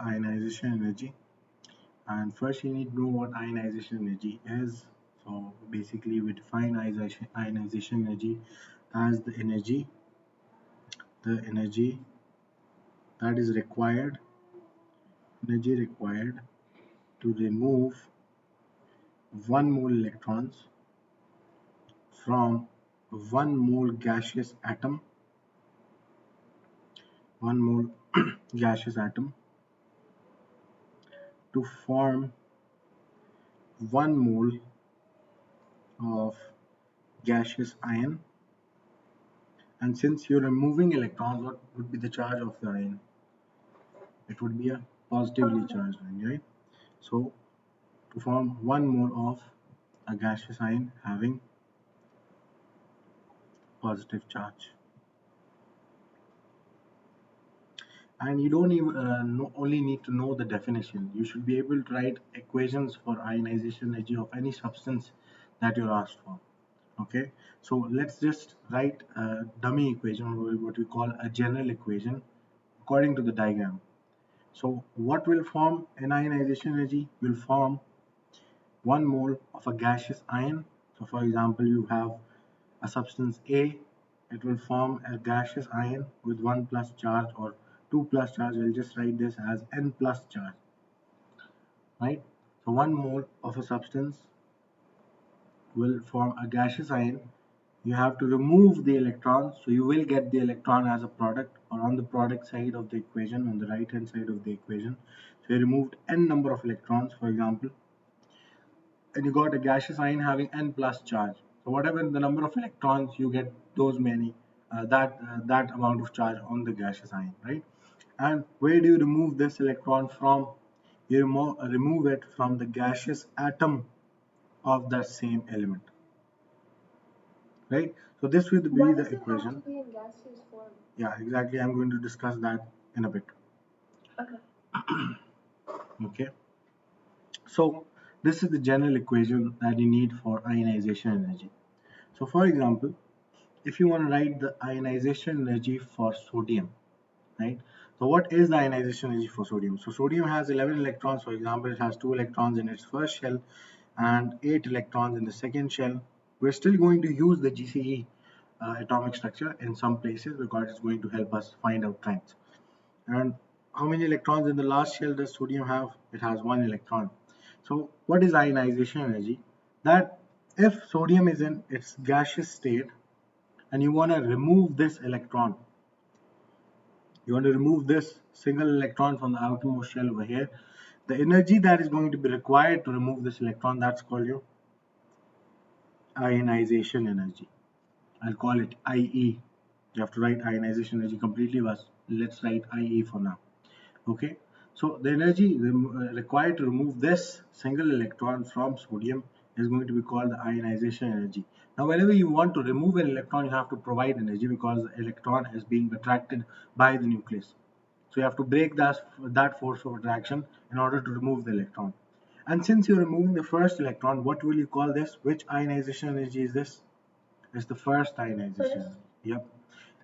ionization energy. And first you need to know what ionization energy is. So basically we define ionization energy as the energy that is required to remove 1 mole electrons from 1 mole gaseous atom, 1 mole gaseous atom, to form 1 mole of gaseous ion. And since you're removing electrons, what would be the charge of the ion? It would be a positively charged ion, right? So to form 1 mole of a gaseous ion having positive charge. And you don't even only need to know the definition. You should be able to write equations for ionization energy of any substance that you're asked for. Okay, so let's just write a dummy equation, or what we call a general equation, according to the diagram. So what will form an ionization energy? Will form 1 mole of a gaseous ion. So for example, you have a substance A, it will form a gaseous ion with 1 plus charge or 2 plus charge. I'll just write this as N plus charge, right? So 1 mole of a substance will form a gaseous ion. You have to remove the electrons, so you will get the electron as a product, or on the product side of the equation, on the right hand side of the equation. So you removed n number of electrons, for example, and you got a gaseous ion having n plus charge. So whatever the number of electrons you get, those many, that amount of charge on the gaseous ion, right? And where do you remove this electron from? You remove it from the gaseous atom of that same element, right? So this will be the equation. Be in gaseous form? Yeah, exactly. I'm going to discuss that in a bit. Okay. Okay. So this is the general equation that you need for ionization energy. So for example, if you want to write the ionization energy for sodium, right? So what is the ionization energy for sodium? So sodium has 11 electrons. For example, it has 2 electrons in its first shell and 8 electrons in the second shell. We're still going to use the GCE atomic structure in some places because it's going to help us find out strength. And how many electrons in the last shell does sodium have? It has 1 electron. So what is ionization energy? That if sodium is in its gaseous state and you want to remove this electron, you want to remove this single electron from the outermost shell over here, the energy that is going to be required to remove this electron, that's called your ionization energy. I'll call it IE. You have to write ionization energy completely, but let's write IE for now. Okay, so the energy required to remove this single electron from sodium is going to be called the ionization energy. Now whenever you want to remove an electron, you have to provide energy because the electron is being attracted by the nucleus. So you have to break that force of attraction in order to remove the electron. And since you're removing the first electron, what will you call this? Which ionization energy is this? It's the first ionization. Yep.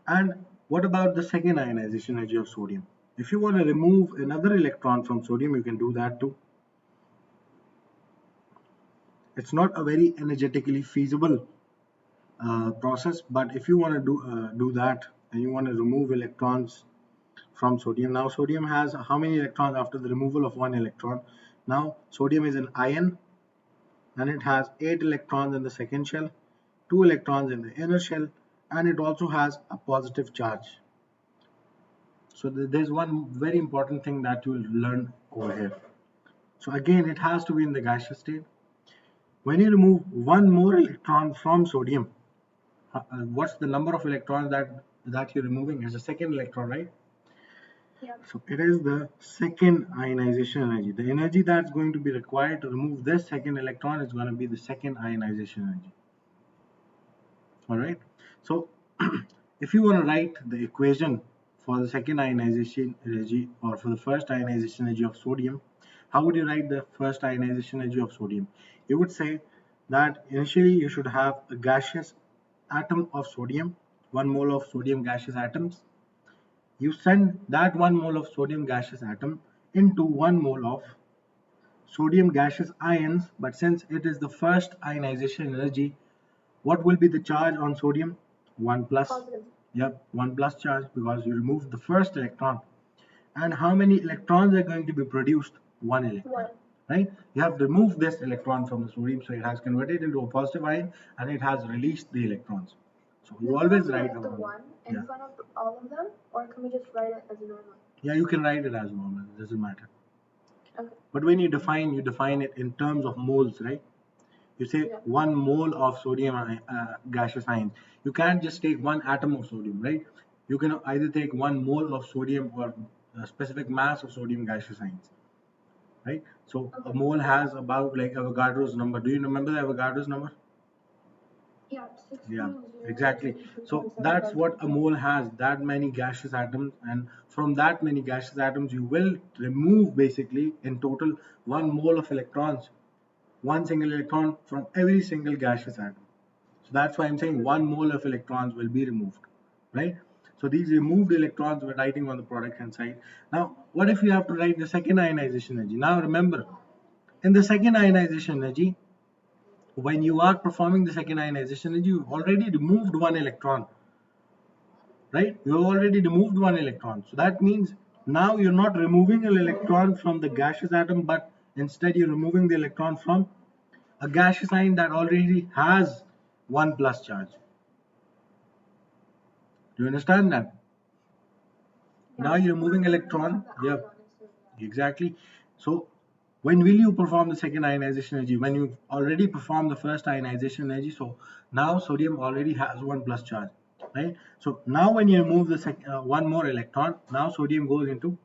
And what about the second ionization energy of sodium? If you want to remove another electron from sodium, you can do that too. It's not a very energetically feasible process, but if you want to do that and you want to remove electrons from sodium, now sodium has how many electrons after the removal of one electron? Now sodium is an ion and it has 8 electrons in the second shell, 2 electrons in the inner shell, and it also has a positive charge. So there's one very important thing that you'll learn over here. So again, it has to be in the gaseous state. When you remove one more electron from sodium, what's the number of electrons that you're removing? Is the second electron, right? Yep. So it is the second ionization energy. The energy that's going to be required to remove this second electron is going to be the second ionization energy. All right. So if you want to write the equation for the second ionization energy or for the first ionization energy of sodium, how would you write the first ionization energy of sodium? You would say that initially you should have a gaseous atom of sodium, 1 mole of sodium gaseous atoms. You send that 1 mole of sodium gaseous atom into 1 mole of sodium gaseous ions, but since it is the first ionization energy, what will be the charge on sodium? 1 plus. Positive. Yep, 1 plus charge because you removed the first electron. And how many electrons are going to be produced? 1 electron. 1. Right? You have removed this electron from the sodium, so it has converted into a positive ion and it has released the electrons. So you always write the down 1 in front of all of them, or can we just write it as a normal? Yeah, you can write it as normal. It doesn't matter. Okay. But when you define it in terms of moles, right? You say 1 mole of sodium gaseous ions. You can't just take one atom of sodium, right? You can either take 1 mole of sodium or a specific mass of sodium gaseous ions, right? So a mole has about like Avogadro's number. Do you remember the Avogadro's number? Yeah, Yeah, exactly. So that's what a mole has, that many gaseous atoms, and from that many gaseous atoms, you will remove basically in total 1 mole of electrons, one single electron from every single gaseous atom. So that's why I'm saying 1 mole of electrons will be removed, right? So these removed electrons we're writing on the product hand side. Now, what if you have to write the second ionization energy? Now remember, in the second ionization energy, when you are performing the second ionization energy, you've already removed 1 electron, right? You have already removed 1 electron. So that means now you're not removing an electron from the gaseous atom, but instead you're removing the electron from a gaseous ion that already has 1 plus charge. Do you understand that? Now you're removing electron. Yep, exactly. So when will you perform the second ionization energy? When you already performed the first ionization energy. So now sodium already has 1 plus charge, right? So now when you remove the one more electron, now sodium goes into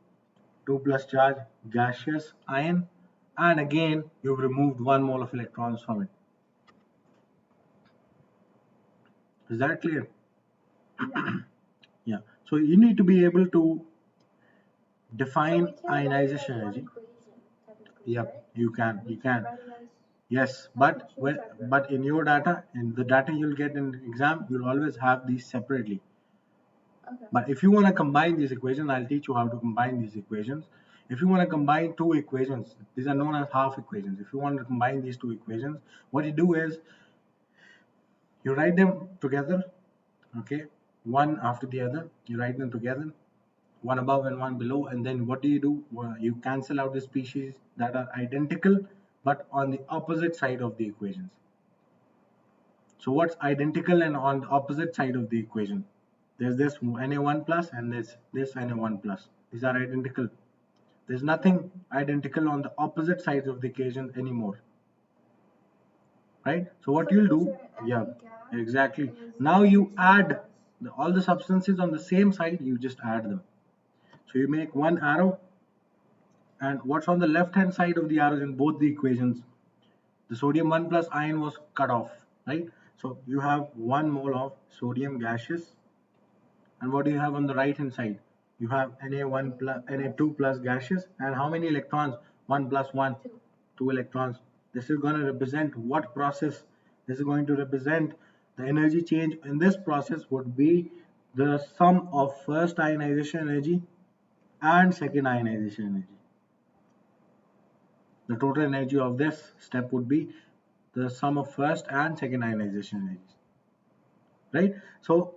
2 plus charge gaseous ion, and again you've removed 1 mole of electrons from it. Is that clear? Yeah. So you need to be able to define ionization energy. Yep, you can. Yes, but in your data, in the data you'll get in exam, you'll always have these separately. Okay. But if you want to combine these equations, I'll teach you how to combine these equations. If you want to combine two equations, these are known as half equations. If you want to combine these two equations, what you do is you write them together, okay, one after the other. You write them together, one above and one below, and then what do? Well, you cancel out the species that are identical but on the opposite side of the equations. So what's identical and on the opposite side of the equation? There's this Na1 plus and there's this Na1 plus. These are identical. There's nothing identical on the opposite sides of the equation anymore. Right? So what you'll do, yeah, exactly. Now you add all the substances on the same side, you just add them. So you make one arrow, and what's on the left hand side of the arrows in both the equations? The sodium 1 plus ion was cut off, right? So you have 1 mole of sodium gaseous, and what do you have on the right hand side? You have Na1 plus Na2 plus gaseous, and how many electrons? 1 plus 1, 2 electrons. This is going to represent what process? This is going to represent the energy change in this process would be the sum of first ionization energy and second ionization energy. The total energy of this step would be the sum of first and second ionization energies, right? So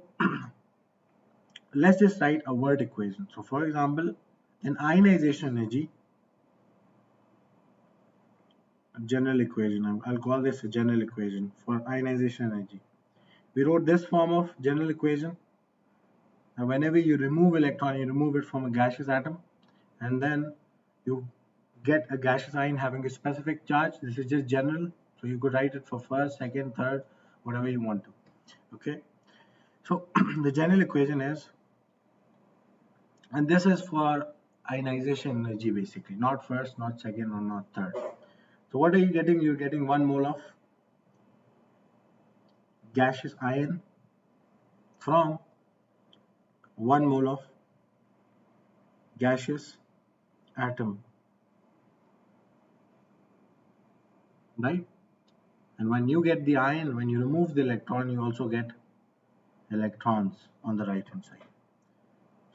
let's just write a word equation. So for example, in ionization energy, a general equation, I'll call this a general equation for ionization energy. We wrote this form of general equation. Now whenever you remove electron, you remove it from a gaseous atom, and then you get a gaseous ion having a specific charge. This is just general, so you could write it for first, second, third, whatever you want to. Okay, so the general equation is, and this is for ionization energy basically, not first, not second, or not third. So what are you getting? You're getting 1 mole of gaseous ion from 1 mole of gaseous atom, right? And when you get the ion, when you remove the electron, you also get electrons on the right hand side.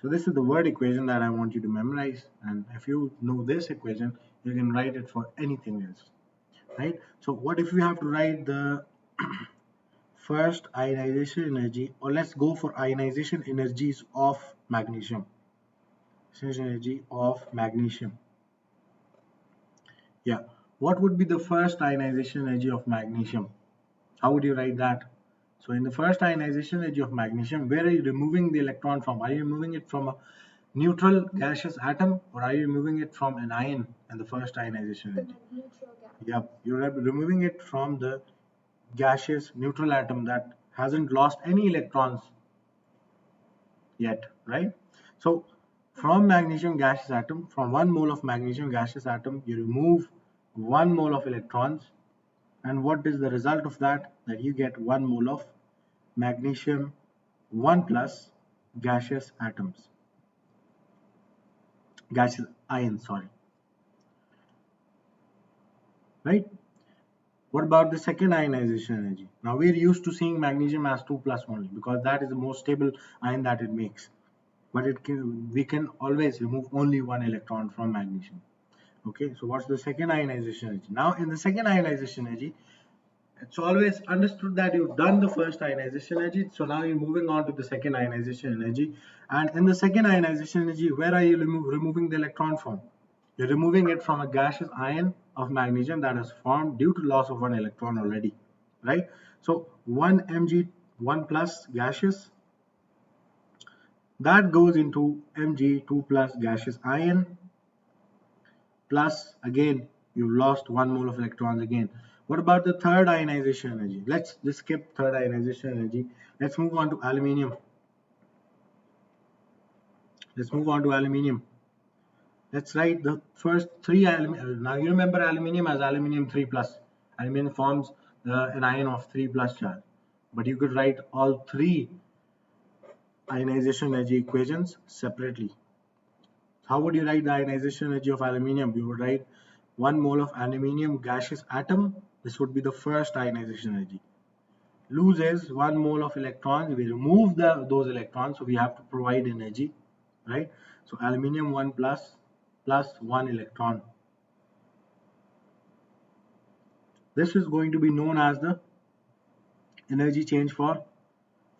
So this is the word equation that I want you to memorize, and if you know this equation, you can write it for anything else, right? So what if we have to write the first ionization energy, or let's go for ionization energies of magnesium. Ionization energy of magnesium. Yeah. What would be the first ionization energy of magnesium? How would you write that? So in the first ionization energy of magnesium, where are you removing the electron from? Are you removing it from a neutral gaseous atom, or are you removing it from an ion in the first ionization energy? The neutral gas. Yep, you're removing it from the gaseous neutral atom that hasn't lost any electrons yet, right? So from magnesium gaseous atom, from 1 mole of magnesium gaseous atom, you remove 1 mole of electrons, and what is the result of that? That you get 1 mole of magnesium 1 plus gaseous atoms, gaseous ions, sorry, right? What about the second ionization energy? Now we're used to seeing magnesium as 2 plus only because that is the most stable ion that it makes. But we can always remove only one electron from magnesium. Okay, so what's the second ionization energy? Now in the second ionization energy, it's always understood that you've done the first ionization energy. So now you're moving on to the second ionization energy. And in the second ionization energy, where are you removing the electron from? You're removing it from a gaseous ion of magnesium that is formed due to loss of one electron already, right? So 1 Mg1 plus gaseous that goes into Mg2 plus gaseous ion, plus again you've lost 1 mole of electrons again. What about the third ionization energy? Let's just skip third ionization energy. Let's move on to aluminium. Let's write the first three aluminium. Now you remember aluminium as aluminium 3 plus. Aluminium forms an ion of 3 plus charge. But you could write all three ionization energy equations separately. How would you write the ionization energy of aluminium? You would write 1 mole of aluminium gaseous atom. This would be the first ionization energy. Loses 1 mole of electrons. We remove those electrons, so we have to provide energy, right? So aluminium 1 plus 1 electron. This is going to be known as the energy change for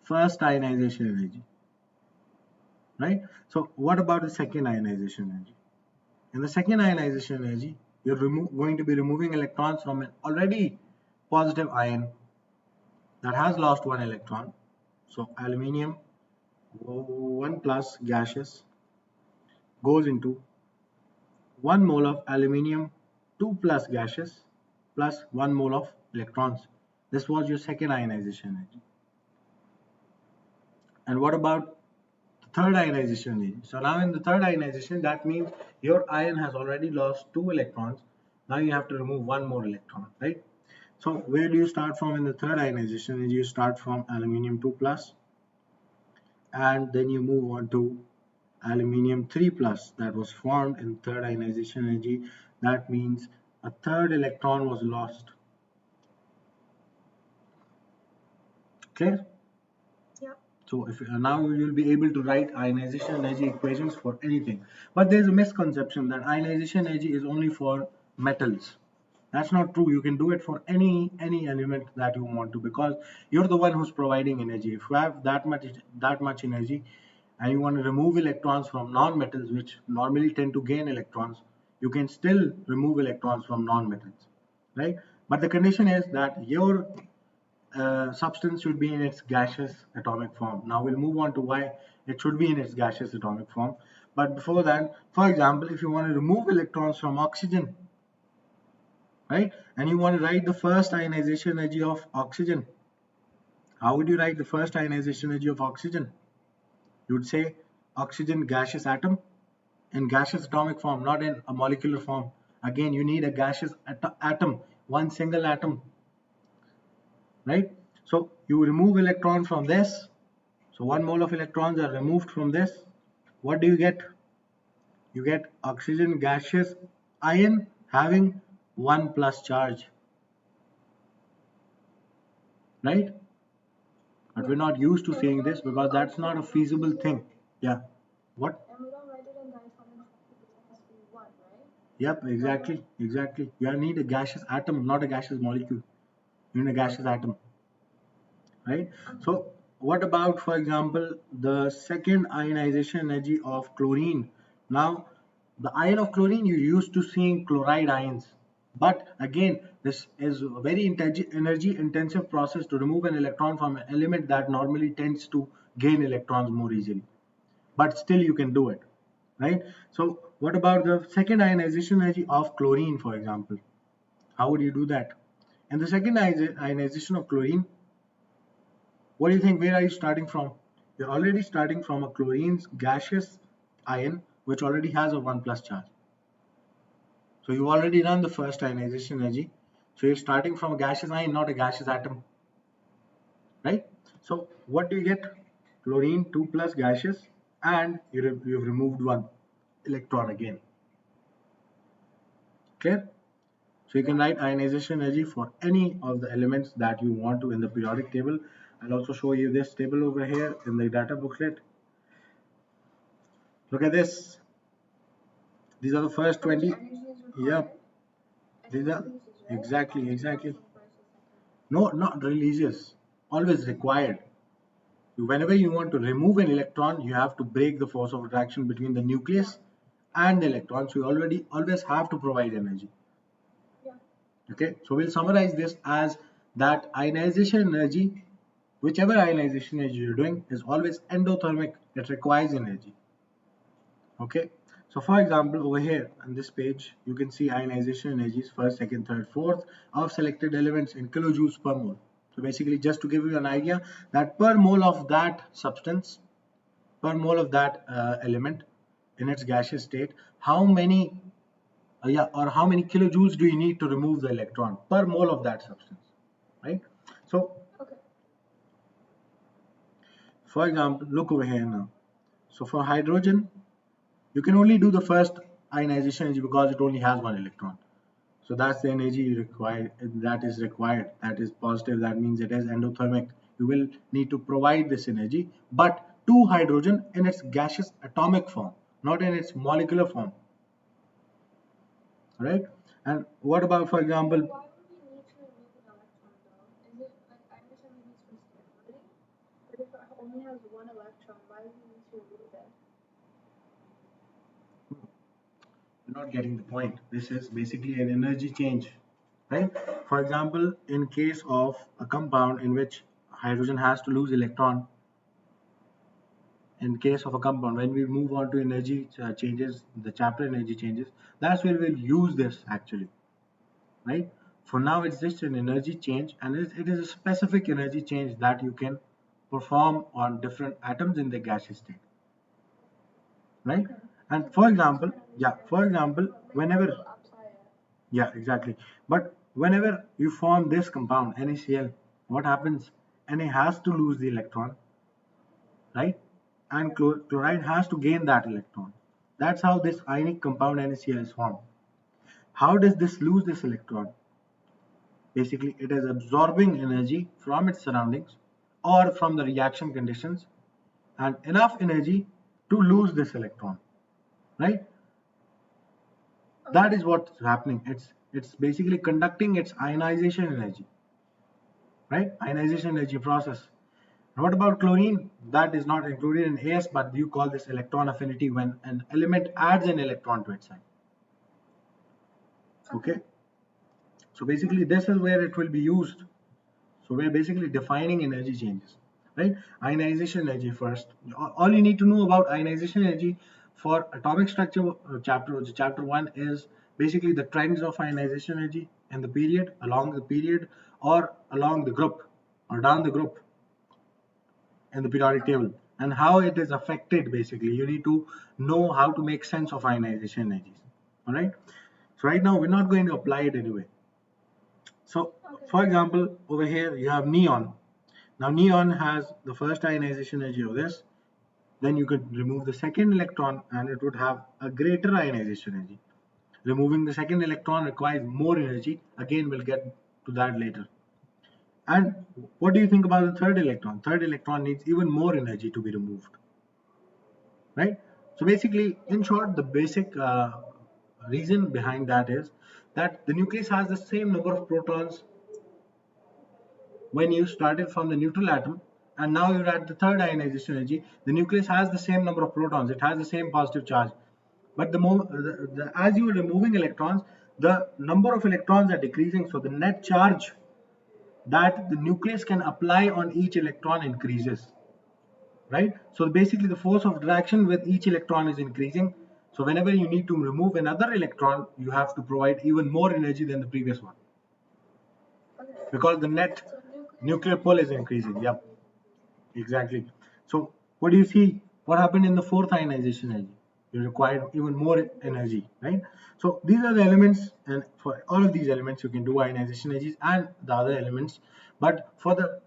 first ionization energy, right? So what about the second ionization energy? In the second ionization energy, you're going to be removing electrons from an already positive ion that has lost one electron. So aluminium 1 plus gaseous goes into 1 mole of aluminium 2 plus gaseous plus 1 mole of electrons. This was your second ionization energy. And what about the third ionization energy? So now in the third ionization, that means your ion has already lost 2 electrons. Now you have to remove 1 more electron, right? So where do you start from in the third ionization energy? You start from aluminium 2 plus, and then you move on to aluminium 3 plus that was formed in third ionization energy. That means a third electron was lost. Clear? Yep. So if now you'll be able to write ionization energy equations for anything. But there's a misconception that ionization energy is only for metals. That's not true. You can do it for any element that you want to, because you're the one who's providing energy. If you have that much energy and you want to remove electrons from non-metals, which normally tend to gain electrons, you can still remove electrons from non-metals, right? But the condition is that your substance should be in its gaseous atomic form. Now we'll move on to why it should be in its gaseous atomic form. But before that, for example, if you want to remove electrons from oxygen, right, and you want to write the first ionization energy of oxygen, how would you write the first ionization energy of oxygen? You would say oxygen gaseous atom in gaseous atomic form, not in a molecular form. Again, you need a gaseous atom, one single atom, right? So you remove electrons from this. So 1 mole of electrons are removed from this. What do you get? You get oxygen gaseous ion having 1 plus charge, right? But we're not used to seeing this because that's not a feasible thing. Yeah. What? And we don't write it in diatomic structure because it has to be one, right? Yep, exactly. You need a gaseous atom, not a gaseous molecule. You need a gaseous atom, right? So what about, for example, the second ionization energy of chlorine? Now, the ion of chlorine, you used to seeing chloride ions, but again, this is a very energy intensive process to remove an electron from an element that normally tends to gain electrons more easily, but still you can do it, right? So what about the second ionization energy of chlorine, for example? How would you do that? And the second ionization of chlorine, what do you think? Where are you starting from? You're already starting from a chlorine's gaseous ion, which already has a 1 plus charge. So you already run the first ionization energy. So you're starting from a gaseous ion, not a gaseous atom, right? So what do you get? Chlorine 2 plus gaseous, and you've removed one electron again. Clear? So you can write ionization energy for any of the elements that you want to in the periodic table. I'll also show you this table over here in the data booklet. Look at this. These are the first 20. Yep. These are exactly. No, not religious. Always required. Whenever you want to remove an electron, you have to break the force of attraction between the nucleus and the electron. So you always have to provide energy. Okay, so we'll summarize this as that ionization energy, whichever ionization energy you're doing, is always endothermic. It requires energy. Okay, so for example, over here on this page, you can see ionization energies first, second, third, fourth of selected elements in kilojoules per mole. So basically, just to give you an idea that per mole of that substance, per mole of that element in its gaseous state, how many how many kilojoules do you need to remove the electron per mole of that substance, right? So, for example, look over here now. So for hydrogen, you can only do the first ionization energy because it only has one electron. So that's the energy you require. That is required. That is positive. That means it is endothermic. You will need to provide this energy, but to hydrogen in its gaseous atomic form, not in its molecular form, right? And what about, for example, Why would we need to remove an electron though? Is it like I understand we need for stability, but if it only has one electron, why do we need to remove it? you're not getting the point. This is basically an energy change, right? For example, in case of a compound in which hydrogen has to lose electron, in case of a compound, when we move on to energy changes, the chapter energy changes, that's where we'll use this actually, right? For now, it's just an energy change, and it is a specific energy change that you can perform on different atoms in the gaseous state, right? And for example, whenever, yeah, exactly. But whenever you form this compound, NaCl, what happens? Na has to lose the electron, right? And chloride has to gain that electron. That's how this ionic compound NaCl is formed. How does this lose this electron? Basically, it is absorbing energy from its surroundings or from the reaction conditions and enough energy to lose this electron, right? That is what's happening. It's basically conducting its ionization energy, right? Ionization energy process. And what about chlorine? That is not included in AS, but you call this electron affinity when an element adds an electron to its side. Okay. So basically, this is where it will be used. So we're basically defining energy changes, right? Ionization energy first. All you need to know about ionization energy for atomic structure chapter 1 is basically the trends of ionization energy in the period, along the period, or along the group, or down the group in the periodic table, and how it is affected. Basically, you need to know how to make sense of ionization energies. All right. So right now we're not going to apply it anyway. So, for example, over here you have neon. Now, neon has the first ionization energy of this. Then you could remove the second electron and it would have a greater ionization energy. Removing the second electron requires more energy. Again, we'll get to that later. And what do you think about the third electron? Third electron needs even more energy to be removed, right? So basically, in short, the basic reason behind that is that the nucleus has the same number of protons when you started from the neutral atom, and now you're at the third ionization energy. The nucleus has the same number of protons, it has the same positive charge, but as you are removing electrons, the number of electrons are decreasing, so the net charge that the nucleus can apply on each electron increases, right? So basically the force of attraction with each electron is increasing, so whenever you need to remove another electron, you have to provide even more energy than the previous one, Okay. because the net So nuclear pull is increasing. Yep, exactly. So what do you see? What happened in the fourth ionization energy? You require even more energy, right? So these are the elements, and for all of these elements, you can do ionization energies and the other elements. But for the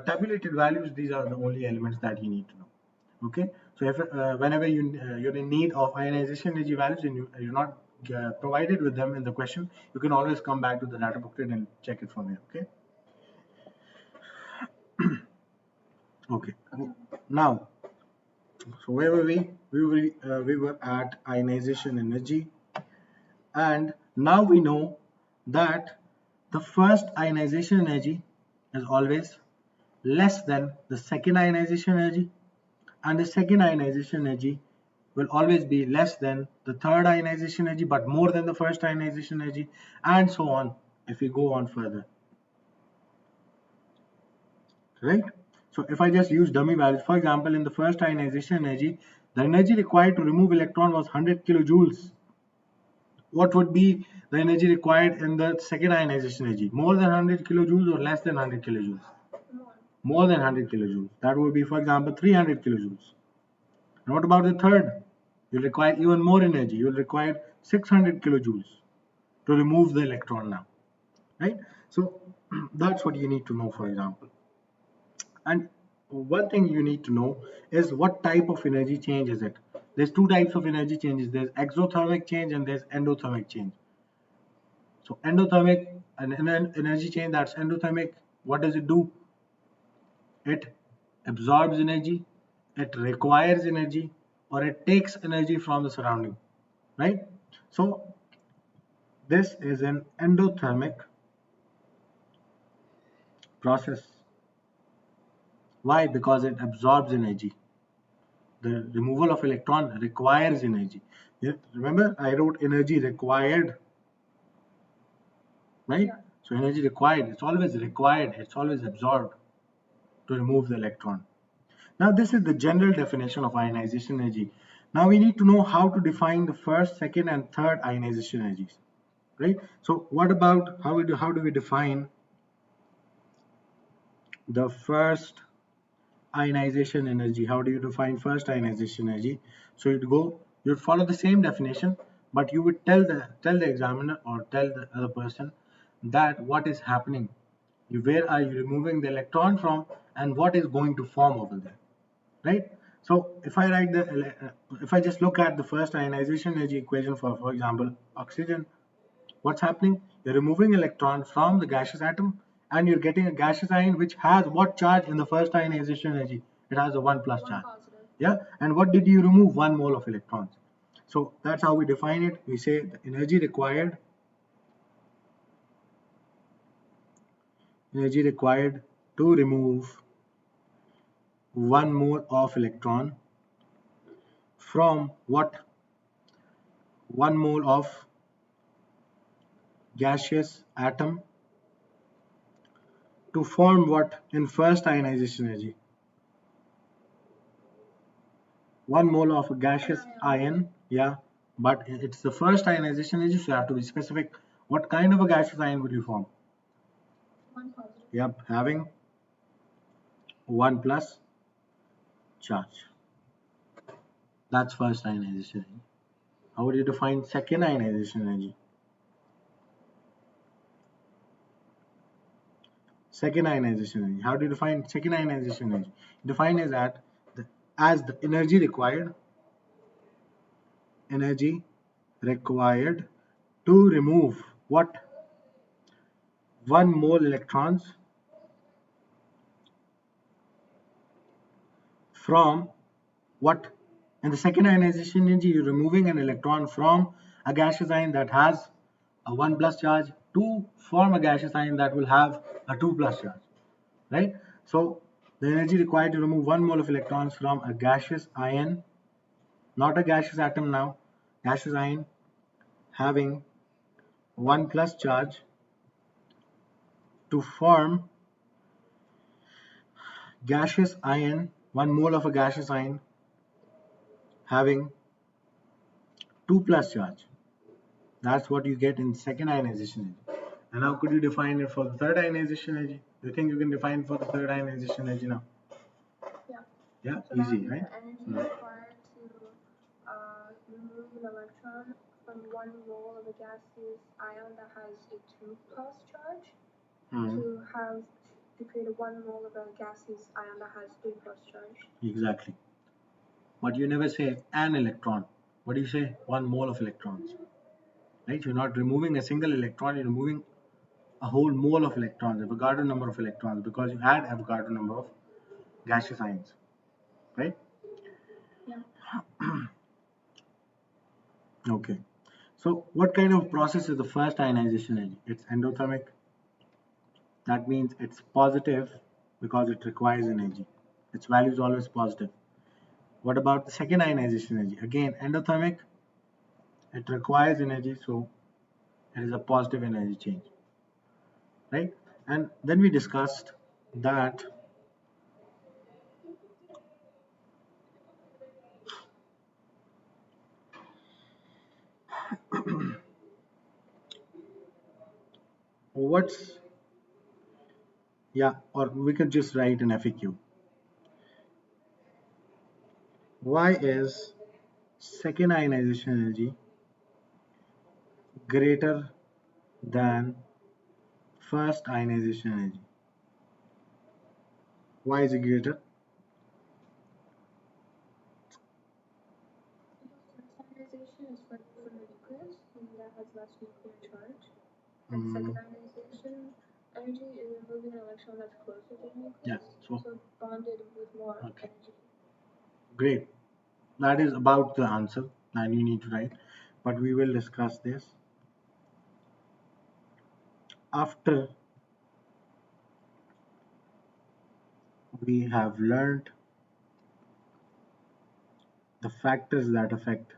tabulated values, these are the only elements that you need to know. Okay. So if whenever you're in need of ionization energy values and you're not provided with them in the question, you can always come back to the data booklet and check it from here. Okay. Okay. Now, so where were we? We were at ionization energy, and now we know that the first ionization energy is always less than the second ionization energy, and the second ionization energy will always be less than the third ionization energy, but more than the first ionization energy, and so on. If we go on further, right? So if I just use dummy values, for example, in the first ionization energy, the energy required to remove electron was 100 kilojoules. What would be the energy required in the second ionization energy? More than 100 kilojoules or less than 100 kilojoules? more. More than 100 kilojoules. That would be, for example, 300 kilojoules. And what about the third? You'll require even more energy. You'll require 600 kilojoules to remove the electron now, right? So that's what you need to know, for example. And one thing you need to know is what type of energy change is it. There's two types of energy changes. There's exothermic change and there's endothermic change. So endothermic, an energy change that's endothermic, what does it do? It absorbs energy, it requires energy, or it takes energy from the surrounding, right? So this is an endothermic process. Why? Because it absorbs energy. The removal of electron requires energy. Remember, I wrote energy required, right? Yeah. So energy required, it's always required, it's always absorbed to remove the electron. Now this is the general definition of ionization energy. Now we need to know how to define the first, second and third ionization energies, right? So what about how do we define the first ionization energy? How do you define first ionization energy? So you'd follow the same definition, but you would tell the examiner or tell the other person that what is happening, where are you removing the electron from, and what is going to form over there, right? So if I just look at the first ionization energy equation for example, oxygen, what's happening? You're removing electron from the gaseous atom and you're getting a gaseous ion which has what charge in the first ionization energy? It has a 1 plus One charge. positive. Yeah, and what did you remove? 1 mole of electrons. So that's how we define it. We say the energy required to remove 1 mole of electron from what? 1 mole of gaseous atom to form what in first ionization energy? 1 mole of a gaseous ion, yeah, but it's the first ionization energy, so you have to be specific. What kind of a gaseous ion would you form? One positive. Yep, having 1 plus charge. That's first ionization energy. How would you define second ionization energy? Second ionization energy. How do you define second ionization energy? Define as that as the energy required to remove what? 1 mole electrons from what In the second ionization energy, you're removing an electron from a gaseous ion that has a 1 plus charge to form a gaseous ion that will have a 2 plus charge, right? So the energy required to remove 1 mole of electrons from a gaseous ion, not a gaseous atom now, gaseous ion having 1 plus charge to form gaseous ion, 1 mole of a gaseous ion having 2 plus charge. That's what you get in second ionization energy. And how could you define it for the third ionization energy? Do you think you can define for the third ionization energy now? Yeah. Yeah, So easy, that right? the energy required to remove an electron from 1 mole of a gaseous ion that has a 2 plus charge to create a 1 mole of a gaseous ion that has 3 plus charge. Exactly. But you never say an electron. What do you say? 1 mole of electrons. Right? You're not removing a single electron, you're removing a whole mole of electrons, Avogadro number of electrons, because you had Avogadro number of gaseous ions. Right? Yeah. Okay. So what kind of process is the first ionization energy? It's endothermic. That means it's positive because it requires energy. Its value is always positive. What about the second ionization energy? Again, endothermic. It requires energy, so it is a positive energy change. Right? And then we discussed that what's, yeah, or we could just write an FAQ. Why is second ionization energy greater than first ionization energy? Why is it greater? Because first ionization is from the nucleus, and that has less nuclear charge. And second ionization energy is removing an electron that's closer to the nucleus, Yeah, so bonded with more okay. energy. Great. That is about the answer, and you need to write. But we will discuss this after we have learned the factors that affect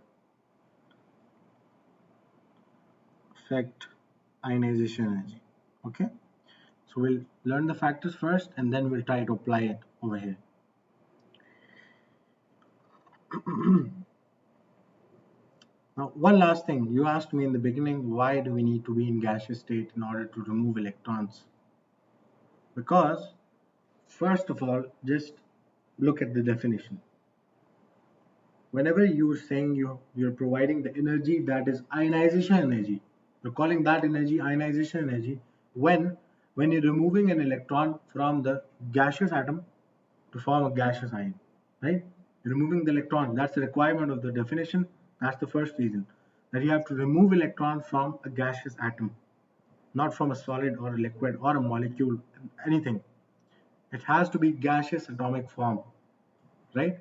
ionization energy. Okay, so we'll learn the factors first and then we'll try to apply it over here. Now, one last thing, you asked me in the beginning, why do we need to be in gaseous state in order to remove electrons? Because first of all, just look at the definition. Whenever you're saying you're providing the energy that is ionization energy, you're calling that energy ionization energy when you're removing an electron from the gaseous atom to form a gaseous ion, right? You're removing the electron. That's the requirement of the definition. That's the first reason, that you have to remove electron from a gaseous atom, not from a solid or a liquid or a molecule, anything. It has to be gaseous atomic form, right?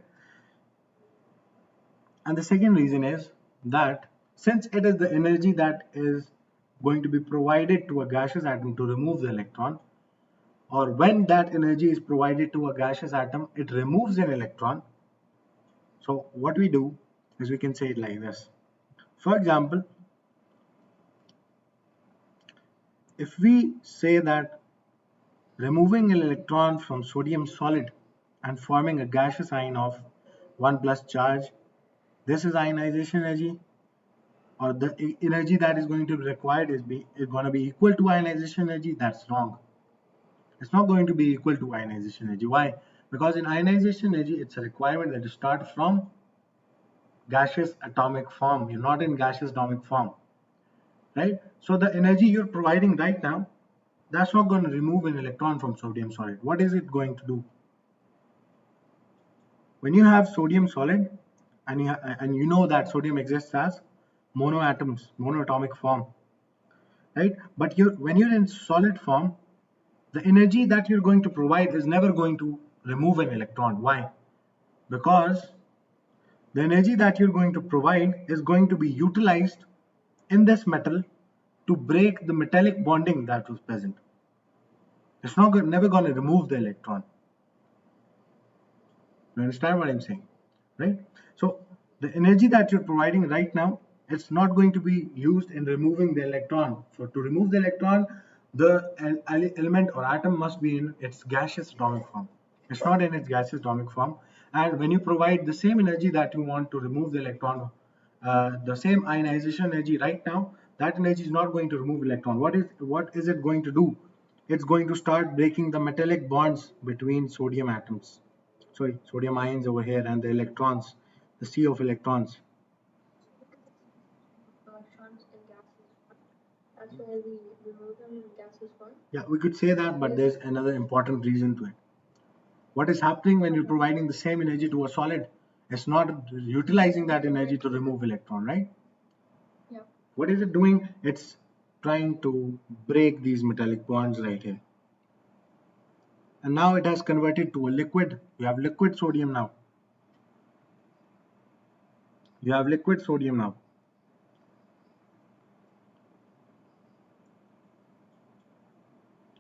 And the second reason is that since it is the energy that is going to be provided to a gaseous atom to remove the electron, or when that energy is provided to a gaseous atom, it removes an electron. So what we do is we can say it like this. For example, if we say that removing an electron from sodium solid and forming a gaseous ion of 1 plus charge, this is ionization energy, or the energy that is going to be required is going to be equal to ionization energy. That's wrong. It's not going to be equal to ionization energy. Why? Because in ionization energy, it's a requirement that you start from gaseous atomic form. You're not in gaseous atomic form, right? So the energy you're providing right now, that's not going to remove an electron from sodium solid. What is it going to do? When you have sodium solid, and you know that sodium exists as monoatoms, monoatomic form, right? But when you're in solid form, the energy that you're going to provide is never going to remove an electron. Why? Because the energy that you're going to provide is going to be utilized in this metal to break the metallic bonding that was present. It's not never going to remove the electron. You understand what I'm saying, right? So the energy that you're providing right now, it's not going to be used in removing the electron. So to remove the electron, the element or atom must be in its gaseous atomic form. It's not in its gaseous atomic form. And when you provide the same energy that you want to remove the electron, the same ionization energy right now, that energy is not going to remove electron. What is it going to do? It's going to start breaking the metallic bonds between sodium atoms, sorry, sodium ions over here, and the electrons, the sea of electrons. Electrons in gases form. That's why we remove them in gases form. Yeah, we could say that, but there's another important reason to it. What is happening when you're providing the same energy to a solid? It's not utilizing that energy to remove electron, right? Yeah. What is it doing? It's trying to break these metallic bonds right here. And now it has converted to a liquid. You have liquid sodium now. You have liquid sodium now.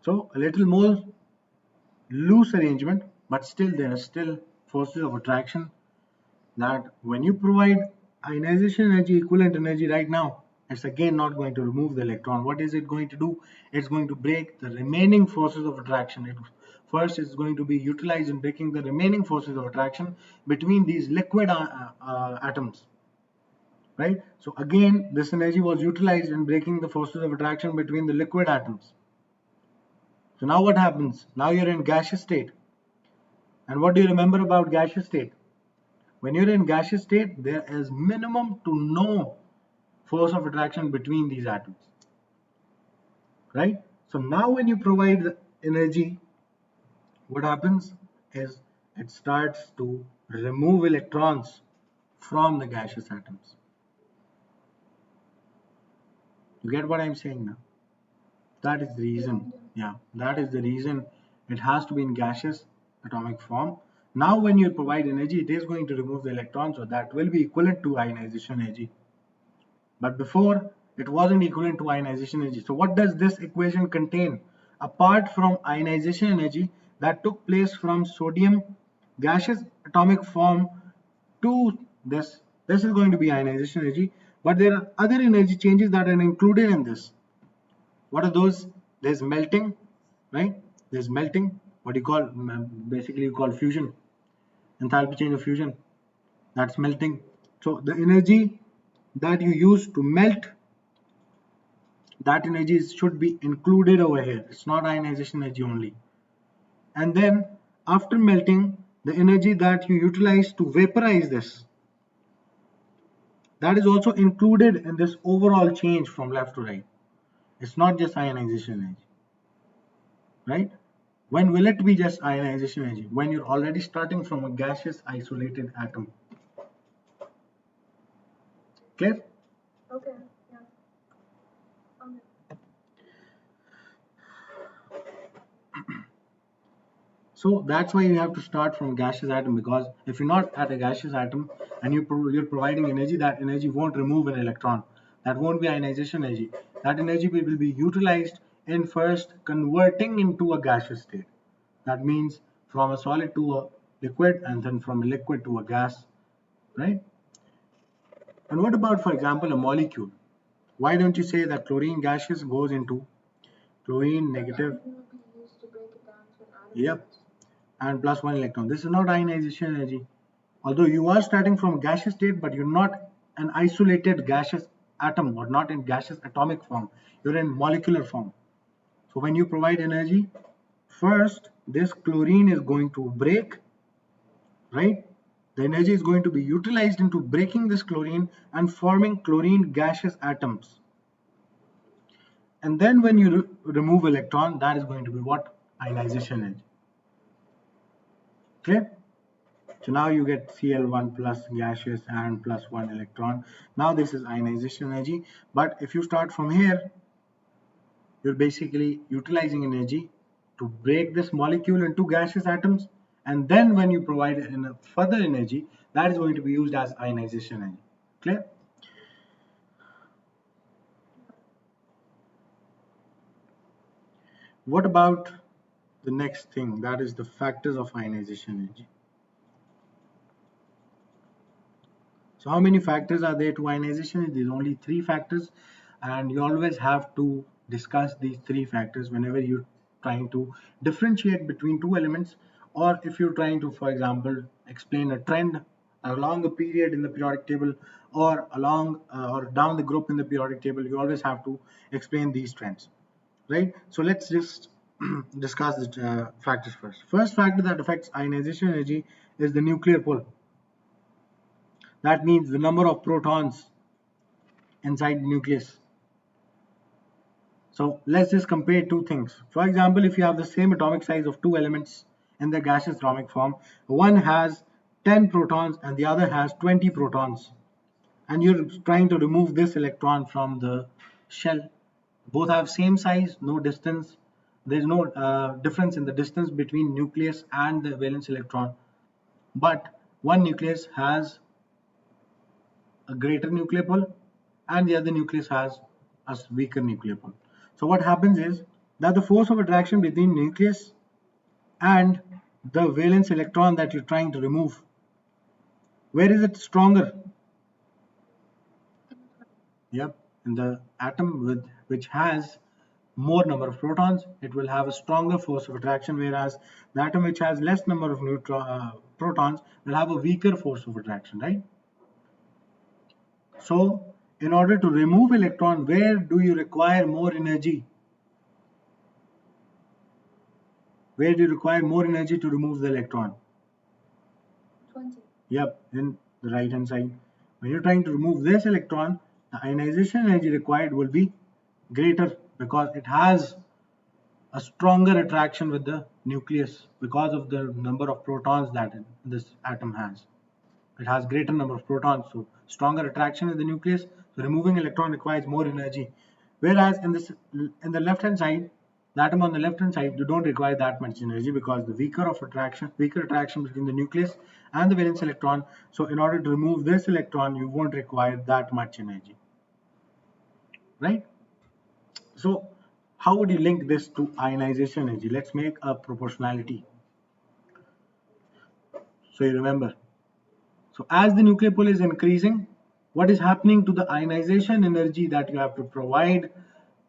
So a little more loose arrangement, but still there are still forces of attraction that when you provide ionization energy, equivalent energy right now, it's again not going to remove the electron. What is it going to do? It's going to break the remaining forces of attraction. First, it's going to be utilized in breaking the remaining forces of attraction between these liquid atoms, right? So again, this energy was utilized in breaking the forces of attraction between the liquid atoms. So now what happens? Now you're in gaseous state. And what do you remember about gaseous state? When you're in gaseous state, there is minimum to no force of attraction between these atoms, right? So now when you provide the energy, what happens is it starts to remove electrons from the gaseous atoms. You get what I'm saying now? That is the reason. Yeah, that is the reason it has to be in gaseous atomic form. Now when you provide energy, it is going to remove the electrons, so that will be equivalent to ionization energy. But before, it wasn't equivalent to ionization energy. So what does this equation contain? Apart from ionization energy that took place from sodium gaseous atomic form to this is going to be ionization energy, but there are other energy changes that are included in this. What are those? There's melting, right? There's melting, what you call, basically you call fusion, enthalpy change of fusion. That's melting. So the energy that you use to melt, that energy should be included over here. It's not ionization energy only. And then after melting, the energy that you utilize to vaporize this, that is also included in this overall change from left to right. It's not just ionization energy, right? When will it be just ionization energy? When you're already starting from a gaseous isolated atom. Clear? Okay. Yeah. Okay. So that's why you have to start from a gaseous atom, because if you're not at a gaseous atom and you're providing energy, that energy won't remove an electron. That won't be ionization energy. That energy will be utilized in first converting into a gaseous state. That means from a solid to a liquid, and then from a liquid to a gas, right? And what about, for example, a molecule? Why don't you say that chlorine gaseous goes into chlorine negative? It will be used to break it down to an atom. Yep. And plus one electron. This is not ionization energy. Although you are starting from gaseous state, but you're not an isolated gaseous atom, or not in gaseous atomic form. You're in molecular form. So when you provide energy, first this chlorine is going to break, right? The energy is going to be utilized into breaking this chlorine and forming chlorine gaseous atoms. And then when you remove electron, that is going to be what? Ionization energy. Clear? So now you get Cl1 plus gaseous and plus 1 electron. Now this is ionization energy. But if you start from here, you're basically utilizing energy to break this molecule into gaseous atoms. And then when you provide further energy, that is going to be used as ionization energy. Clear? What about the next thing, that is the factors of ionization energy? So how many factors are there to ionization? There's only 3 factors, and you always have to discuss these 3 factors whenever you're trying to differentiate between 2 elements, or if you're trying to, for example, explain a trend along a period in the periodic table, or along or down the group in the periodic table. You always have to explain these trends, right? So let's just discuss the factors first. First factor that affects ionization energy is the nuclear pull. That means the number of protons inside the nucleus. So let's just compare 2 things. For example, if you have the same atomic size of 2 elements in the gaseous atomic form, one has 10 protons and the other has 20 protons, and you're trying to remove this electron from the shell. Both have same size, no distance. There's no difference in the distance between nucleus and the valence electron, but one nucleus has a greater nuclear pull and the other nucleus has a weaker nuclear pull. So what happens is that the force of attraction between nucleus and the valence electron that you're trying to remove, where is it stronger? Yep, in the atom which has more number of protons, it will have a stronger force of attraction, whereas the atom which has less number of protons will have a weaker force of attraction, right? So in order to remove electron, where do you require more energy? Where do you require more energy to remove the electron? 20. Yep, in the right hand side. When you're trying to remove this electron, the ionization energy required will be greater because it has a stronger attraction with the nucleus because of the number of protons that this atom has. It has greater number of protons, so stronger attraction in the nucleus. So removing electron requires more energy. Whereas in the left hand side, the atom on the left hand side, you don't require that much energy because the weaker attraction between the nucleus and the valence electron. So in order to remove this electron, you won't require that much energy, right? So how would you link this to ionization energy? Let's make a proportionality. So you remember. So as the nuclear pull is increasing, what is happening to the ionization energy that you have to provide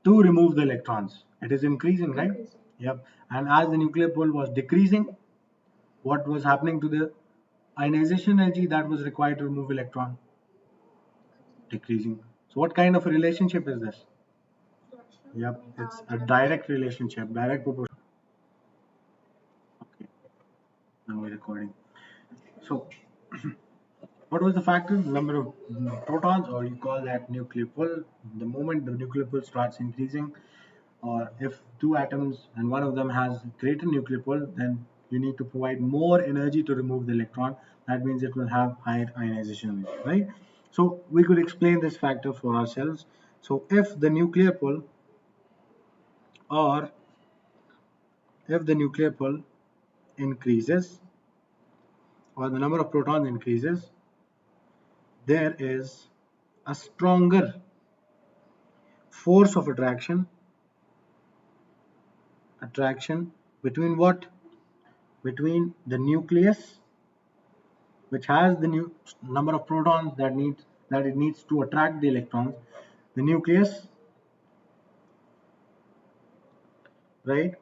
to remove the electrons? It is increasing, right? Increasing. Yep. And as the nuclear pull was decreasing, what was happening to the ionization energy that was required to remove electron? Decreasing. So what kind of a relationship is this? Direction. Yep, it's a direct relationship, direct proportion. Okay, now we're recording. So what was the factor? Number of protons, or you call that nuclear pull. The moment the nuclear pull starts increasing, or if 2 atoms and one of them has greater nuclear pull, then you need to provide more energy to remove the electron. That means it will have higher ionization energy, right? So we could explain this factor for ourselves. So if the nuclear pull, or if the nuclear pull increases, or the number of protons increases, there is a stronger force of attraction between what? Between the nucleus, which has the number of protons that it needs to attract the electrons, the nucleus, right?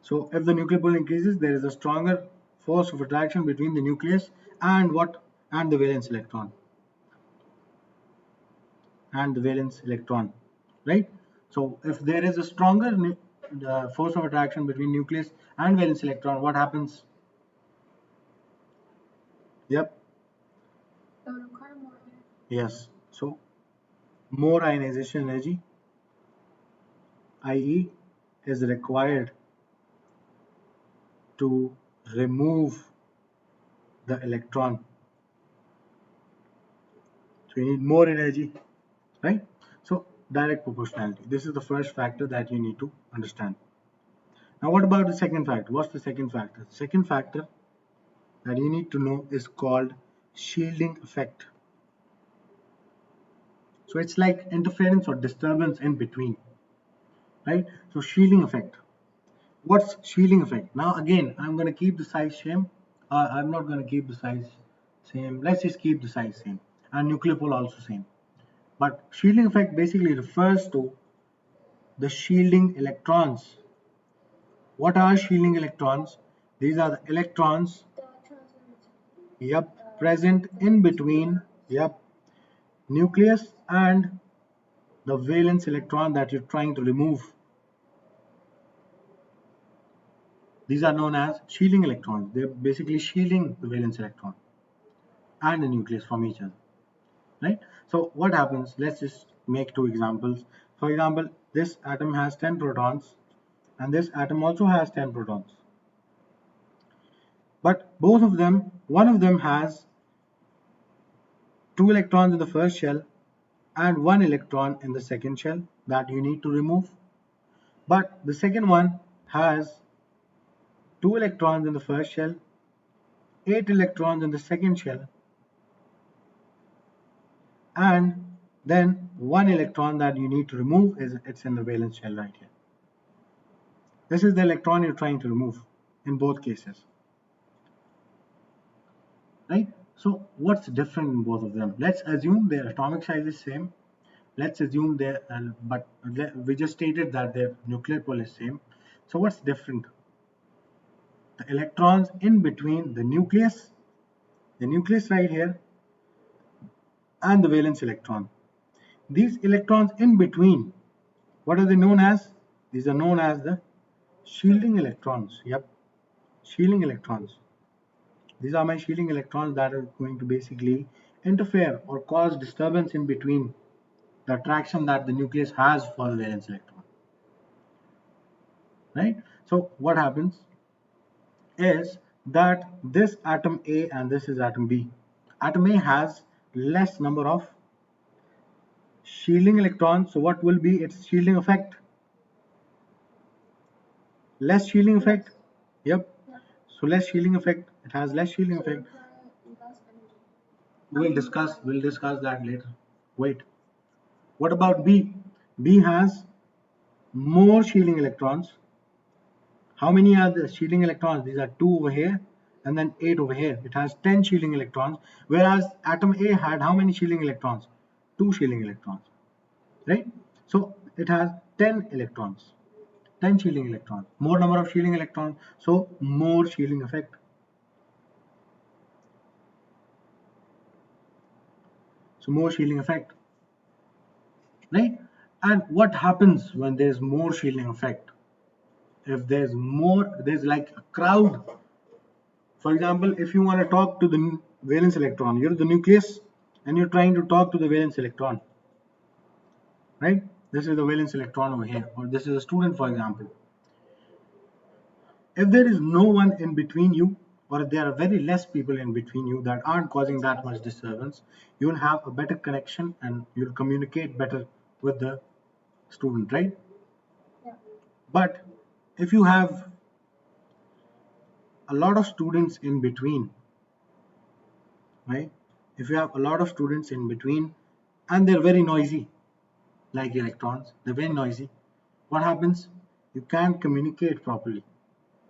So if the nuclear pull increases, there is a stronger force of attraction between the nucleus and what? And the valence electron. Right? So if there is a stronger force of attraction between nucleus and valence electron, what happens? Yep. It will require more energy. Yes. So more ionization energy, i.e., is required to remove the electron. So you need more energy, right? So direct proportionality. This is the first factor that you need to understand. Now what about the second factor? What's the second factor? The second factor that you need to know is called shielding effect. So it's like interference or disturbance in between, right? So shielding effect. What's shielding effect? Now again, I'm going to keep the size same. I'm not going to keep the size same. Let's just keep the size same. And nuclear pole also same. But shielding effect basically refers to the shielding electrons. What are shielding electrons? These are the electrons, yep, present in between, yep, nucleus and the valence electron that you're trying to remove. These are known as shielding electrons. They're basically shielding the valence electron and the nucleus from each other, right? So what happens? Let's just make two examples. For example, this atom has 10 protons and this atom also has 10 protons. But both of them, one of them has 2 electrons in the first shell and 1 electron in the second shell that you need to remove. But the second one has 2 electrons in the first shell, 8 electrons in the second shell, and then 1 electron that you need to remove is it's in the valence shell right here. This is the electron you're trying to remove in both cases, right? So what's different in both of them? Let's assume their atomic size is same. Let's assume but we just stated that their nuclear pole is same. So what's different? The electrons in between the nucleus right here, and the valence electron. These electrons in between, what are they known as? These are known as the shielding electrons. Yep, shielding electrons. These are my shielding electrons that are going to basically interfere or cause disturbance in between the attraction that the nucleus has for the valence electron. Right? So what happens is that this atom A and this is atom B. Atom A has less number of shielding electrons. So what will be its shielding effect? Less shielding effect. Yep. So less shielding effect. It has less shielding effect. We'll discuss that later. Wait. What about B? B has more shielding electrons. How many are the shielding electrons? These are 2 over here and then 8 over here. It has 10 shielding electrons, whereas atom A had how many shielding electrons? 2 shielding electrons, right? So it has 10 electrons, 10 shielding electrons, more number of shielding electrons, so more shielding effect. So more shielding effect, right? And what happens when there's more shielding effect? If there's more, there's like a crowd. For example, if you want to talk to the valence electron, you're the nucleus and you're trying to talk to the valence electron, right? This is the valence electron over here, or this is a student, for example. If there is no one in between you, or if there are very less people in between you that aren't causing that much disturbance, you will have a better connection and you'll communicate better with the student, right? Yeah. But if you have a lot of students in between, right? If you have a lot of students in between and they're very noisy, like electrons, they're very noisy, what happens? You can't communicate properly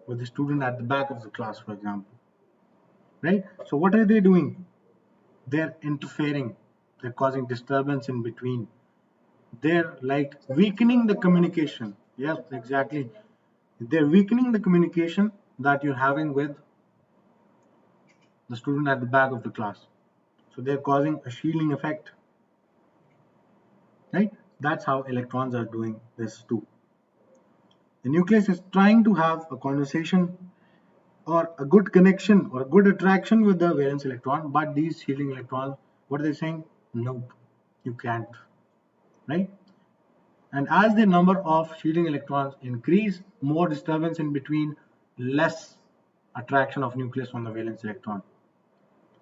with the student at the back of the class, for example, right? So what are they doing? They're interfering, they're causing disturbance in between, they're like weakening the communication. Yes, exactly. They're weakening the communication that you're having with the student at the back of the class. So they're causing a shielding effect, right? That's how electrons are doing this too. The nucleus is trying to have a conversation or a good connection or a good attraction with the valence electron, but these shielding electrons, what are they saying? Nope, you can't, right? And as the number of shielding electrons increase, more disturbance in between, less attraction of nucleus on the valence electron,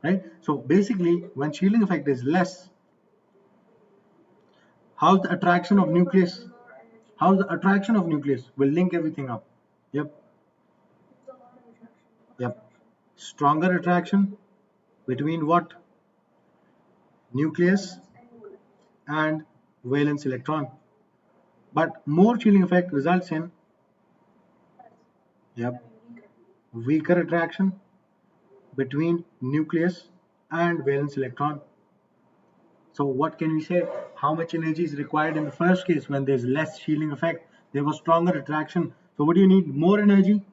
right? So basically, when shielding effect is less, how's the attraction of nucleus? How's the attraction of nucleus? Will link everything up. Yep. Yep. Stronger attraction. between what? Nucleus and valence electron. But more shielding effect results in, yep, weaker attraction between nucleus and valence electron. So what can we say? How much energy is required in the first case when there's less shielding effect? There was stronger attraction. So what do you need? More energy?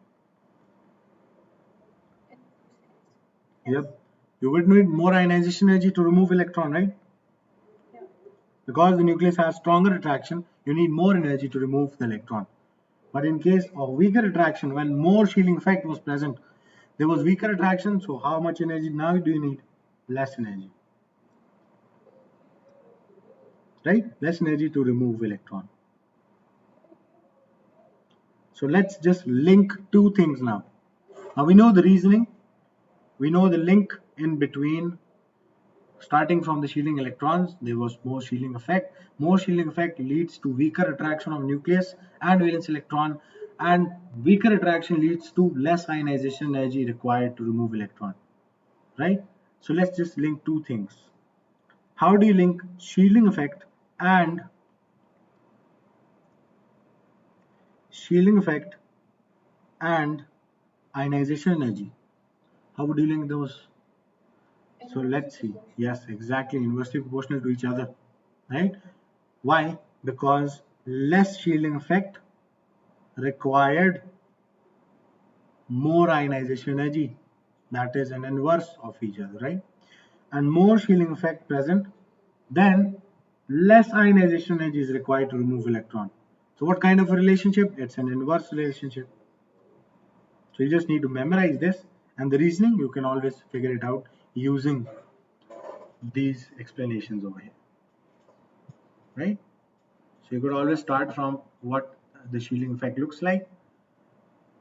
Yep. You would need more ionization energy to remove electron, right? Because the nucleus has stronger attraction, you need more energy to remove the electron. But in case of weaker attraction, when more shielding effect was present, there was weaker attraction. So how much energy now do you need? Less energy, right? Less energy to remove electron. So let's just link two things now. Now we know the reasoning. We know the link in between. Starting from the shielding electrons, there was more shielding effect. More shielding effect leads to weaker attraction of nucleus and valence electron, and weaker attraction leads to less ionization energy required to remove electron, right? So let's just link two things. How do you link shielding effect and shielding effect and ionization energy? How would you link those? So let's see. Yes, exactly, inversely proportional to each other, right? Why? Because less shielding effect required more ionization energy. That is an inverse of each other, right? And more shielding effect present, then less ionization energy is required to remove electron. So what kind of a relationship? It's an inverse relationship. So you just need to memorize this, and the reasoning you can always figure it out using these explanations over here, right? So you could always start from what the shielding effect looks like,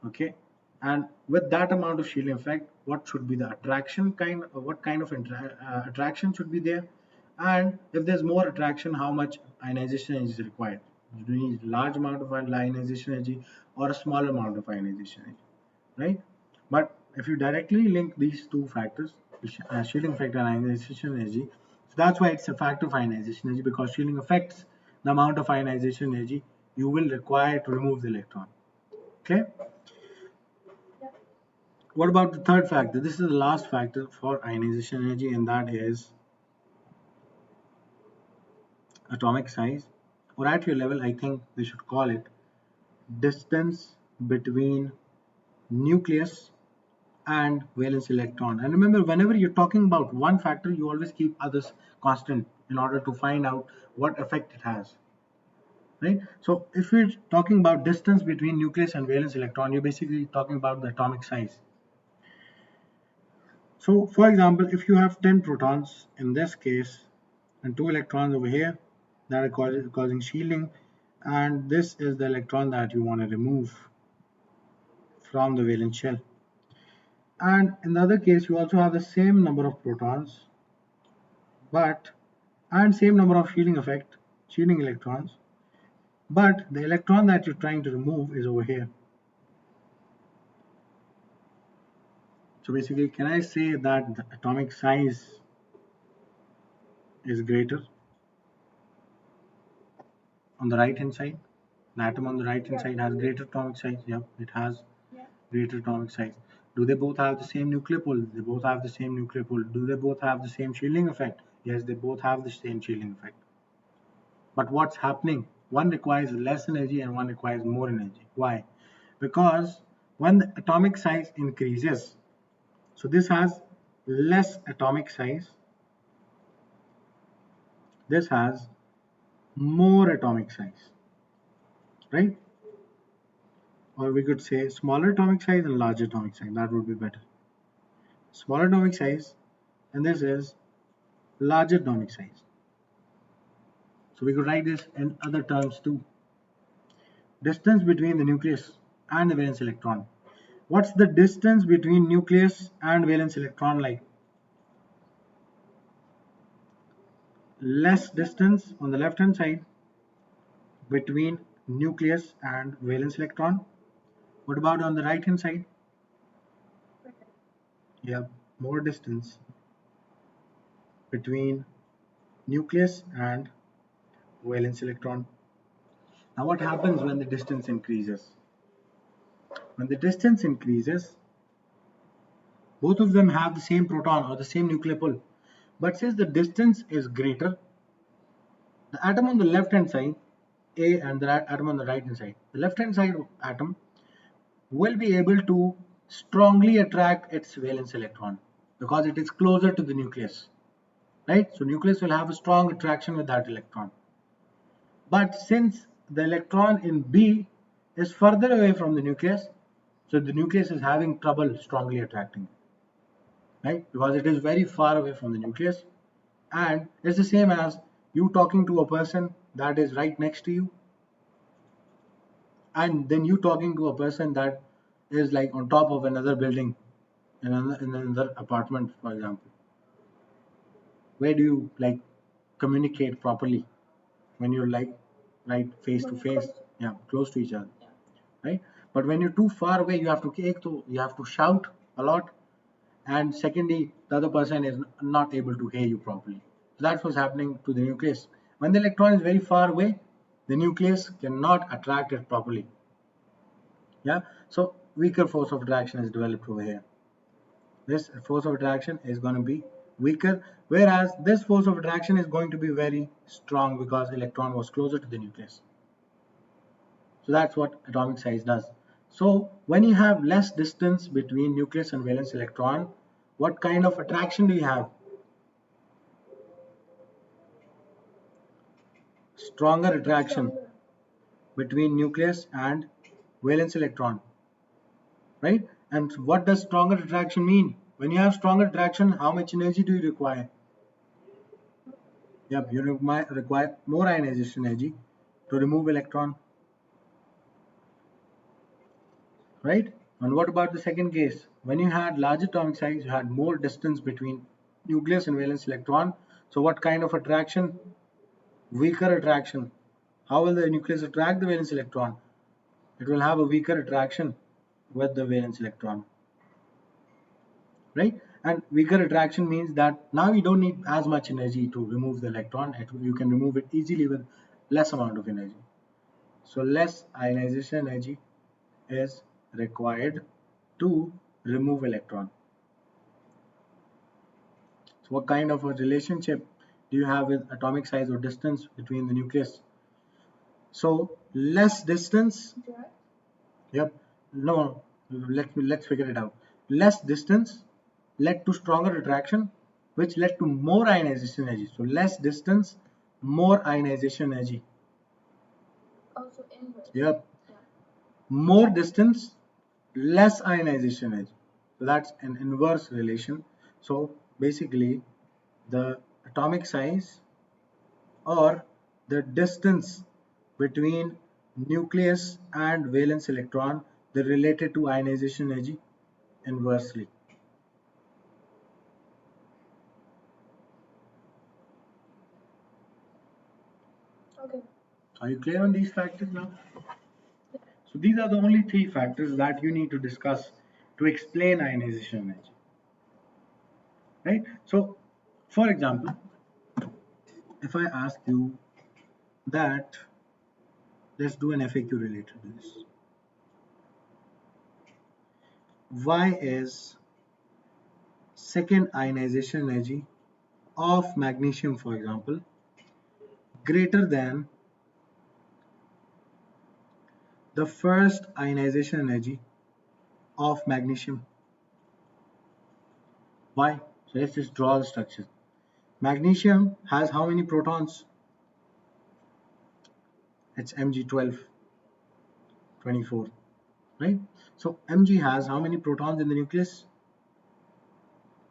okay? And with that amount of shielding effect, what should be the attraction kind, what kind of attraction should be there? And if there's more attraction, how much ionization energy is required? Do you need a large amount of ionization energy or a small amount of ionization energy, right? But if you directly link these two factors, shielding effect and ionization energy, so that's why it's a factor of ionization energy, because shielding affects the amount of ionization energy you will require to remove the electron. Okay. What about the third factor? This is the last factor for ionization energy, and that is atomic size. Or at your level, I think we should call it distance between nucleus and valence electron. And remember, whenever you're talking about one factor, you always keep others constant in order to find out what effect it has. Right? So if we're talking about distance between nucleus and valence electron, you're basically talking about the atomic size. So for example, if you have 10 protons in this case and 2 electrons over here that are causing shielding, and this is the electron that you want to remove from the valence shell. And in the other case, you also have the same number of protons, and same number of shielding electrons, but the electron that you're trying to remove is over here. So basically, can I say that the atomic size is greater on the right hand side? The atom on the right hand side has greater atomic size. Yep, it has greater atomic size. Do they both have the same nuclear pole? They both have the same nuclear pole. Do they both have the same shielding effect? Yes, they both have the same shielding effect. But what's happening? One requires less energy and one requires more energy. Why? Because when the atomic size increases, so this has less atomic size, this has more atomic size, right? Or we could say smaller atomic size and larger atomic size. That would be better. Smaller atomic size, and this is larger atomic size. So we could write this in other terms too. Distance between the nucleus and the valence electron. What's the distance between nucleus and valence electron like? Less distance on the left hand side between nucleus and valence electron. What about on the right hand side? Yeah, more distance between nucleus and valence electron. Now what happens when the distance increases? When the distance increases, both of them have the same proton or the same nuclear pull. But since the distance is greater, the atom on the left hand side, A, and the atom on the right hand side, the left hand side atom will be able to strongly attract its valence electron because it is closer to the nucleus, right? So nucleus will have a strong attraction with that electron. But since the electron in B is further away from the nucleus, so the nucleus is having trouble strongly attracting it, right? Because it is very far away from the nucleus, and it's the same as you talking to a person that is right next to you, and then you talking to a person that is like on top of another building in another apartment, for example. Where do you like communicate properly? When you're like right face to face, yeah, close to each other, right? But when you're too far away, you have to you have to shout a lot, and secondly, the other person is not able to hear you properly. So that's what's happening to the nucleus. When the electron is very far away, the nucleus cannot attract it properly. Yeah, so weaker force of attraction is developed over here. This force of attraction is going to be weaker, whereas this force of attraction is going to be very strong because the electron was closer to the nucleus. So that's what atomic size does. So when you have less distance between nucleus and valence electron, what kind of attraction do you have? Stronger attraction between nucleus and valence electron, right? And what does stronger attraction mean? When you have stronger attraction, how much energy do you require? Yep, you require more ionization energy to remove electron, right? And what about the second case? When you had large atomic size, you had more distance between nucleus and valence electron. So what kind of attraction? Weaker attraction. How will the nucleus attract the valence electron? It will have a weaker attraction with the valence electron, right? And weaker attraction means that now you don't need as much energy to remove the electron. You can remove it easily with less amount of energy. So less ionization energy is required to remove electron. So what kind of a relationship do you have with atomic size or distance between the nucleus? So less distance. Yep. No, let's figure it out. Less distance led to stronger attraction, which led to more ionization energy. So less distance, more ionization energy. Also inverse. Yep. More distance, less ionization energy. So that's an inverse relation. So basically, the atomic size or the distance between nucleus and valence electron, they're related to ionization energy inversely. Okay. Are you clear on these factors now? So these are the only three factors that you need to discuss to explain ionization energy, right? So for example, if I ask you that, let's do an FAQ related to this. Why is second ionization energy of magnesium, for example, greater than the first ionization energy of magnesium? Why? So let's just draw the structure. Magnesium has how many protons? It's Mg12, 24, right? So Mg has how many protons in the nucleus?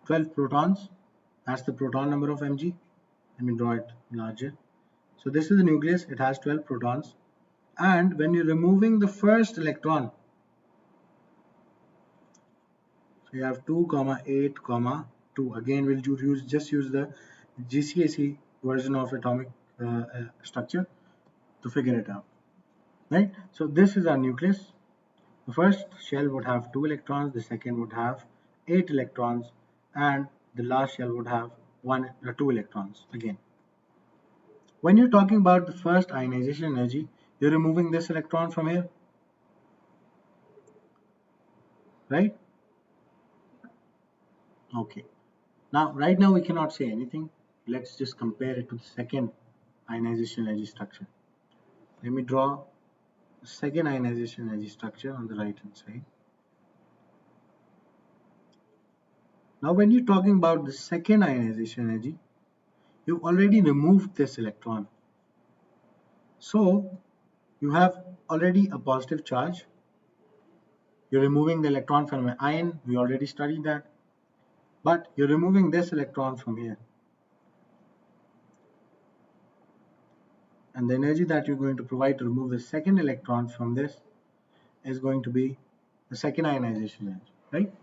12 protons. That's the proton number of Mg. Let me draw it larger. So this is the nucleus. It has 12 protons. And when you're removing the first electron, so you have 2, 8, 2. Again, we'll just use the GCSE version of atomic structure to figure it out, right? So this is our nucleus. The first shell would have 2 electrons, the second would have 8 electrons, and the last shell would have two electrons again. When you're talking about the first ionization energy, you're removing this electron from here, right? Okay. Now, right now we cannot say anything. Let's just compare it to the second ionization energy structure. Let me draw the second ionization energy structure on the right hand side. Now, when you're talking about the second ionization energy, you've already removed this electron. So, you have already a positive charge. You're removing the electron from an ion. We already studied that. But you're removing this electron from here. And the energy that you're going to provide to remove the second electron from this is going to be the second ionization energy, right?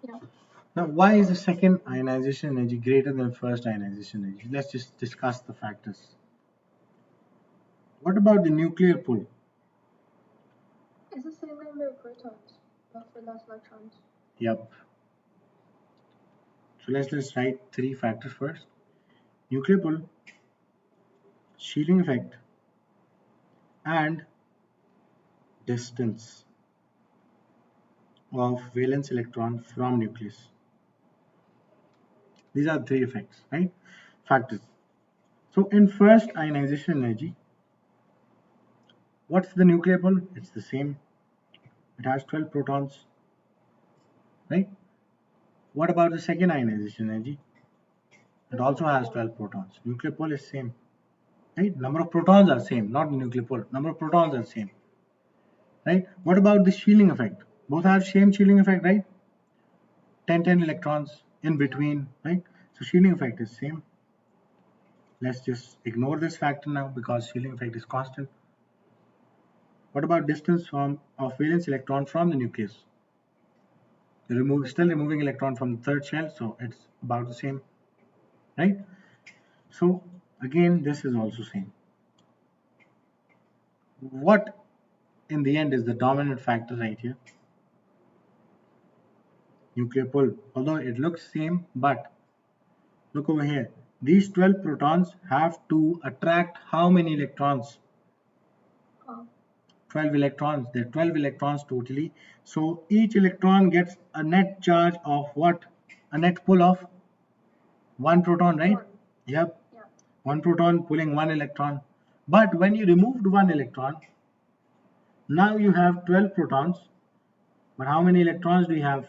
Yeah. Now, why is the second ionization energy greater than first ionization energy? Let's just discuss the factors. What about the nuclear pull? It's the same number of protons, but for less electrons. Yep. So let's just write three factors first. Nuclear pull, shielding effect, and distance of valence electron from nucleus. These are three effects, right? Factors. So in first ionization energy, what's the nuclear pull? It's the same. It has 12 protons, right? What about the second ionization energy? It also has 12 protons. Nuclear pull is same, right? Number of protons are same, not the nuclear pull. Number of protons are same, right? What about the shielding effect? Both have same shielding effect, right? 10 electrons in between, right? So shielding effect is same. Let's just ignore this factor now because shielding effect is constant. What about distance from of valence electron from the nucleus? Still removing electron from the third shell, so it's about the same, right? So again, this is also same. What in the end is the dominant factor right here? Nuclear pull. Although it looks same, but look over here. These 12 protons have to attract how many electrons? 12 electrons. There are 12 electrons totally. So each electron gets a net charge of what? A net pull of one proton, right? Yep. Yeah. One proton pulling one electron. But when you removed one electron, now you have 12 protons. But how many electrons do you have?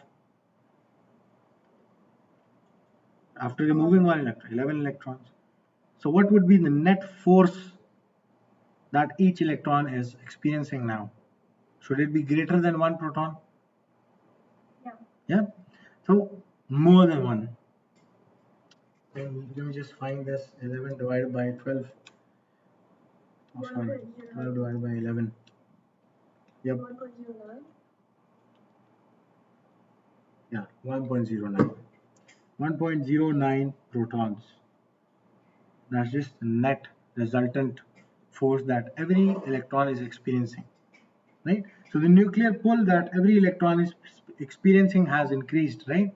After removing one electron, 11 electrons. So what would be the net force that each electron is experiencing now? Should it be greater than one proton? Yeah. Yeah. So more than one. Then let me just find this 11 divided by 12. Oh, sorry, 12 divided by 11. Yep. 1.09. Yeah, 1.09. 1.09 protons. That's just the net resultant force that every electron is experiencing, right? So the nuclear pull that every electron is experiencing has increased, right?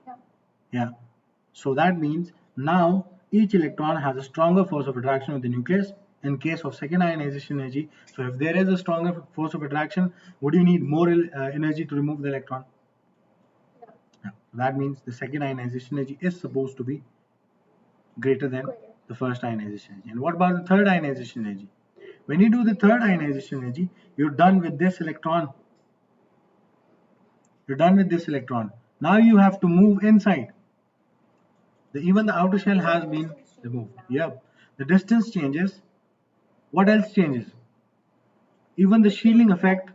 Yeah. Yeah. So that means now each electron has a stronger force of attraction with the nucleus in case of second ionization energy. So if there is a stronger force of attraction, would you need more energy to remove the electron? Yeah. Yeah. So that means the second ionization energy is supposed to be greater than the first ionization energy. And what about the third ionization energy? When you do the third ionization energy, you're done with this electron. You're done with this electron. Now you have to move inside. Even the outer shell has been removed. Yep. The distance changes. What else changes? Even the shielding effect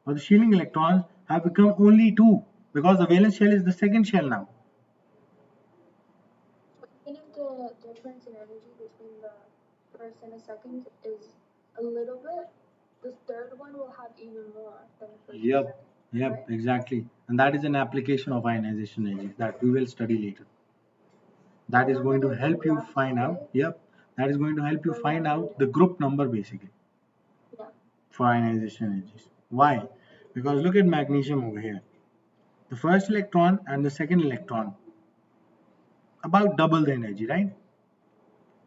or the shielding electrons have become only two because the valence shell is the second shell now. Even if the difference in energy between the first and the second is a little bit, the third one will have even more than the first. Yep. And second, Yep, right? exactly. And that is an application of ionization energy that we will study later. That is going to help you find out. Yep. That is going to help you find out the group number basically. Yeah. For ionization energies. Why? Because look at magnesium over here. The first electron and the second electron about double the energy, right?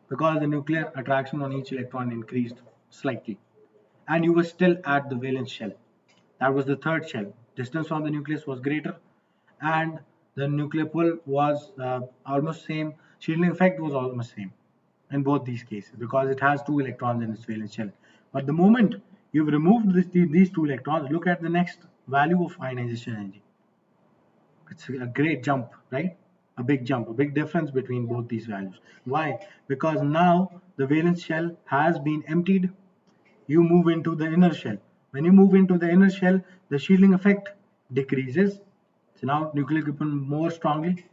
Because the nuclear attraction on each electron increased slightly. And you were still at the valence shell. That was the third shell. Distance from the nucleus was greater, and the nuclear pull was almost same. Shielding effect was almost same in both these cases because it has two electrons in its valence shell. But the moment you've removed these two electrons, look at the next value of ionization energy. It's a great jump, right? A big jump, a big difference between both these values. Why? Because now the valence shell has been emptied. You move into the inner shell. When you move into the inner shell, the shielding effect decreases. So now nuclear pull more strongly.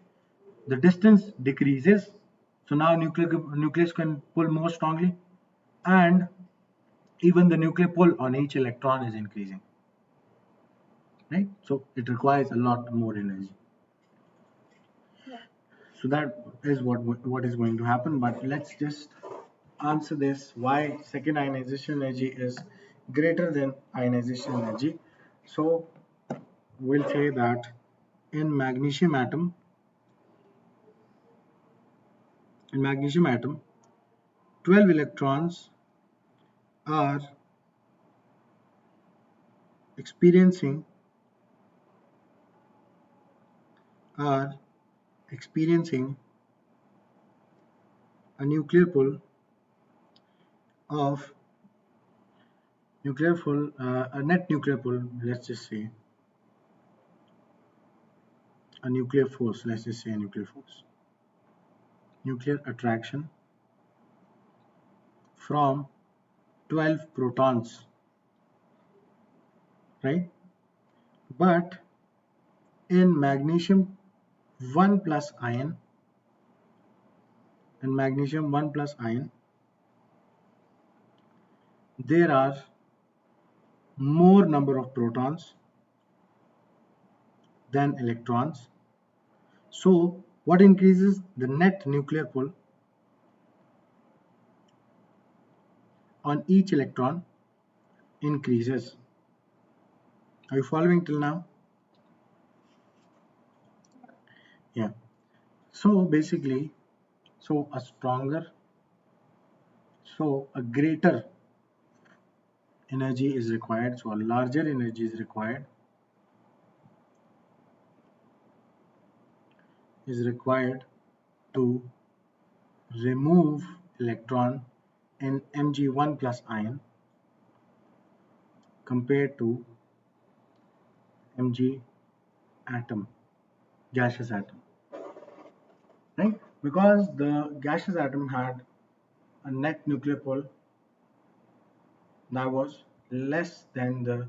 The distance decreases. So now nucleus can pull more strongly. And even the nuclear pull on each electron is increasing. Right? So it requires a lot more energy. So that is what is going to happen. But let's just answer this: why second ionization energy is greater than ionization energy. So we'll say that in magnesium atom, 12 electrons are experiencing are experiencing a nuclear pull of a net nuclear pull. Let's just say a nuclear force. Let's just say a nuclear force, nuclear attraction from 12 protons, right? But in magnesium 1 plus ion, there are more number of protons than electrons. So what increases? The net nuclear pull on each electron increases. Are you following till now? Yeah. So basically, a greater energy is required. So a larger energy is required to remove electron in Mg1 plus ion compared to Mg atom, gaseous atom, right? Because the gaseous atom had a net nuclear pull that was less than the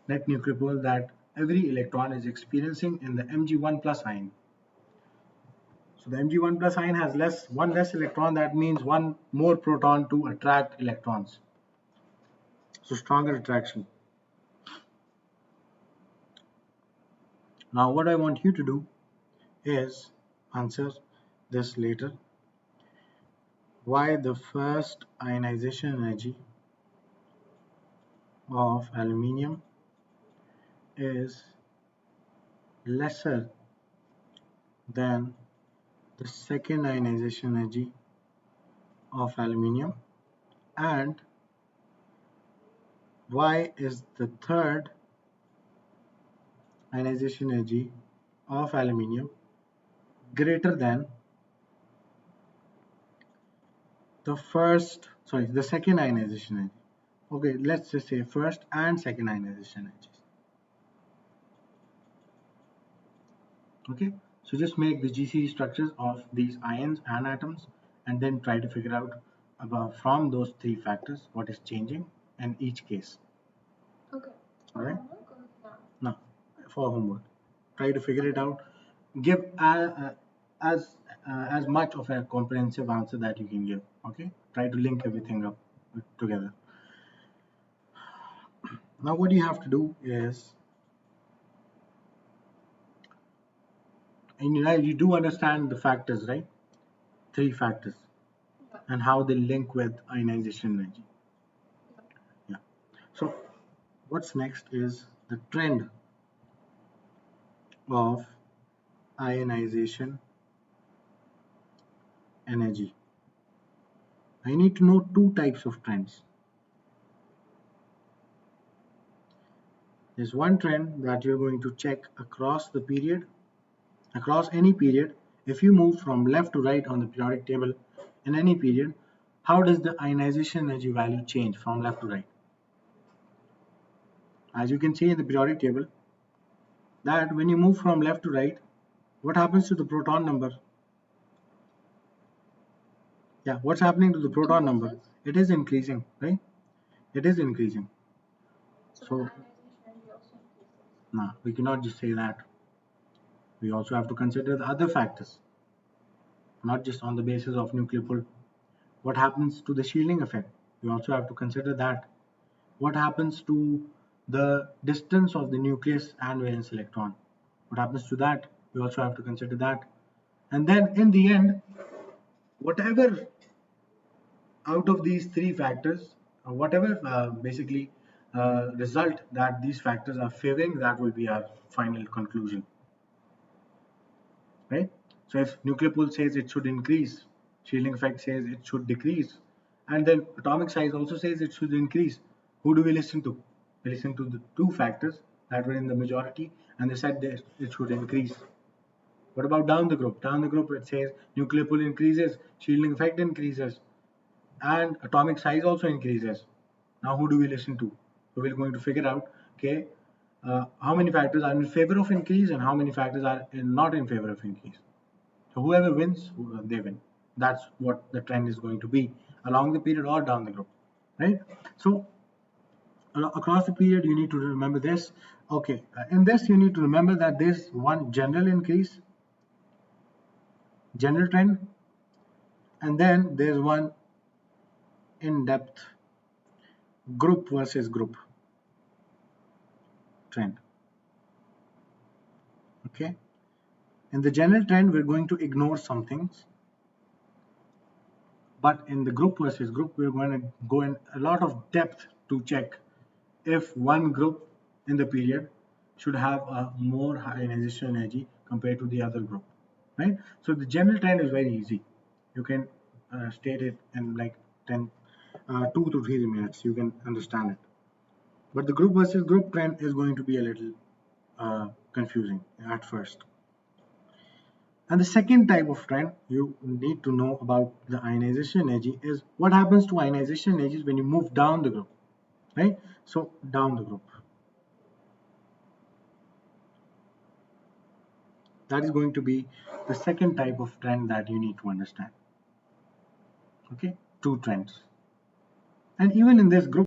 net nuclear pull that every electron is experiencing in the Mg1 plus ion. So the Mg1 plus ion has one less electron, that means one more proton to attract electrons. So stronger attraction. Now what I want you to do is answer this later. Why the first ionization energy of aluminium is lesser than the second ionization energy of aluminium, and why is the third ionization energy of aluminium greater than the second ionization energy. Okay, let's just say first and second ionization energies. Okay, so just make the GC structures of these ions and atoms and then try to figure out about from those three factors what is changing in each case. Okay. All right. Homework or No, for homework. Try to figure it out. Give as much of a comprehensive answer that you can give. Okay. Try to link everything up together. Now what you have to do is, and you do understand the factors, right? Three factors and how they link with ionization energy. Yeah. So what's next is the trend of ionization energy. I need to know two types of trends. There's one trend that you're going to check across the period, across any period. If you move from left to right on the periodic table in any period, how does the ionization energy value change from left to right? As you can see in the periodic table, that when you move from left to right, what happens to the proton number? Yeah, what's happening to the proton number? Increases. It is increasing, right? It is increasing. So So, the ionization energy also increases. nah, we cannot just say that. We also have to consider the other factors, not just on the basis of nuclear pull. What happens to the shielding effect? We also have to consider that. What happens to the distance of the nucleus and valence electron? What happens to that? We also have to consider that. And then in the end, whatever out of these three factors, whatever basically result that these factors are favoring, that will be our final conclusion, right? So if nuclear pull says it should increase, shielding effect says it should decrease, and then atomic size also says it should increase, who do we listen to? We listen to the two factors that were in the majority, and they said that it should increase. What about down the group? Down the group, it says nuclear pull increases, shielding effect increases, and atomic size also increases. Now, who do we listen to? So we're going to figure out, okay, how many factors are in favor of increase and how many factors are not in favor of increase. So whoever wins, they win. That's what the trend is going to be along the period or down the group, right? So across the period, you need to remember this. Okay, in this, you need to remember that there's one general increase, general trend, and then there's one in-depth group versus group trend. Okay, in the general trend, we're going to ignore some things, but in the group versus group, we're going to go in a lot of depth to check if one group in the period should have a more ionization energy compared to the other group, right? So the general trend is very easy. You can state it in like 10, 2 to 3 minutes. You can understand it. But the group versus group trend is going to be a little confusing at first. And the second type of trend you need to know about the ionization energy is what happens to ionization energies when you move down the group, right? So down the group. That is going to be the second type of trend that you need to understand. Okay, two trends. And even in this group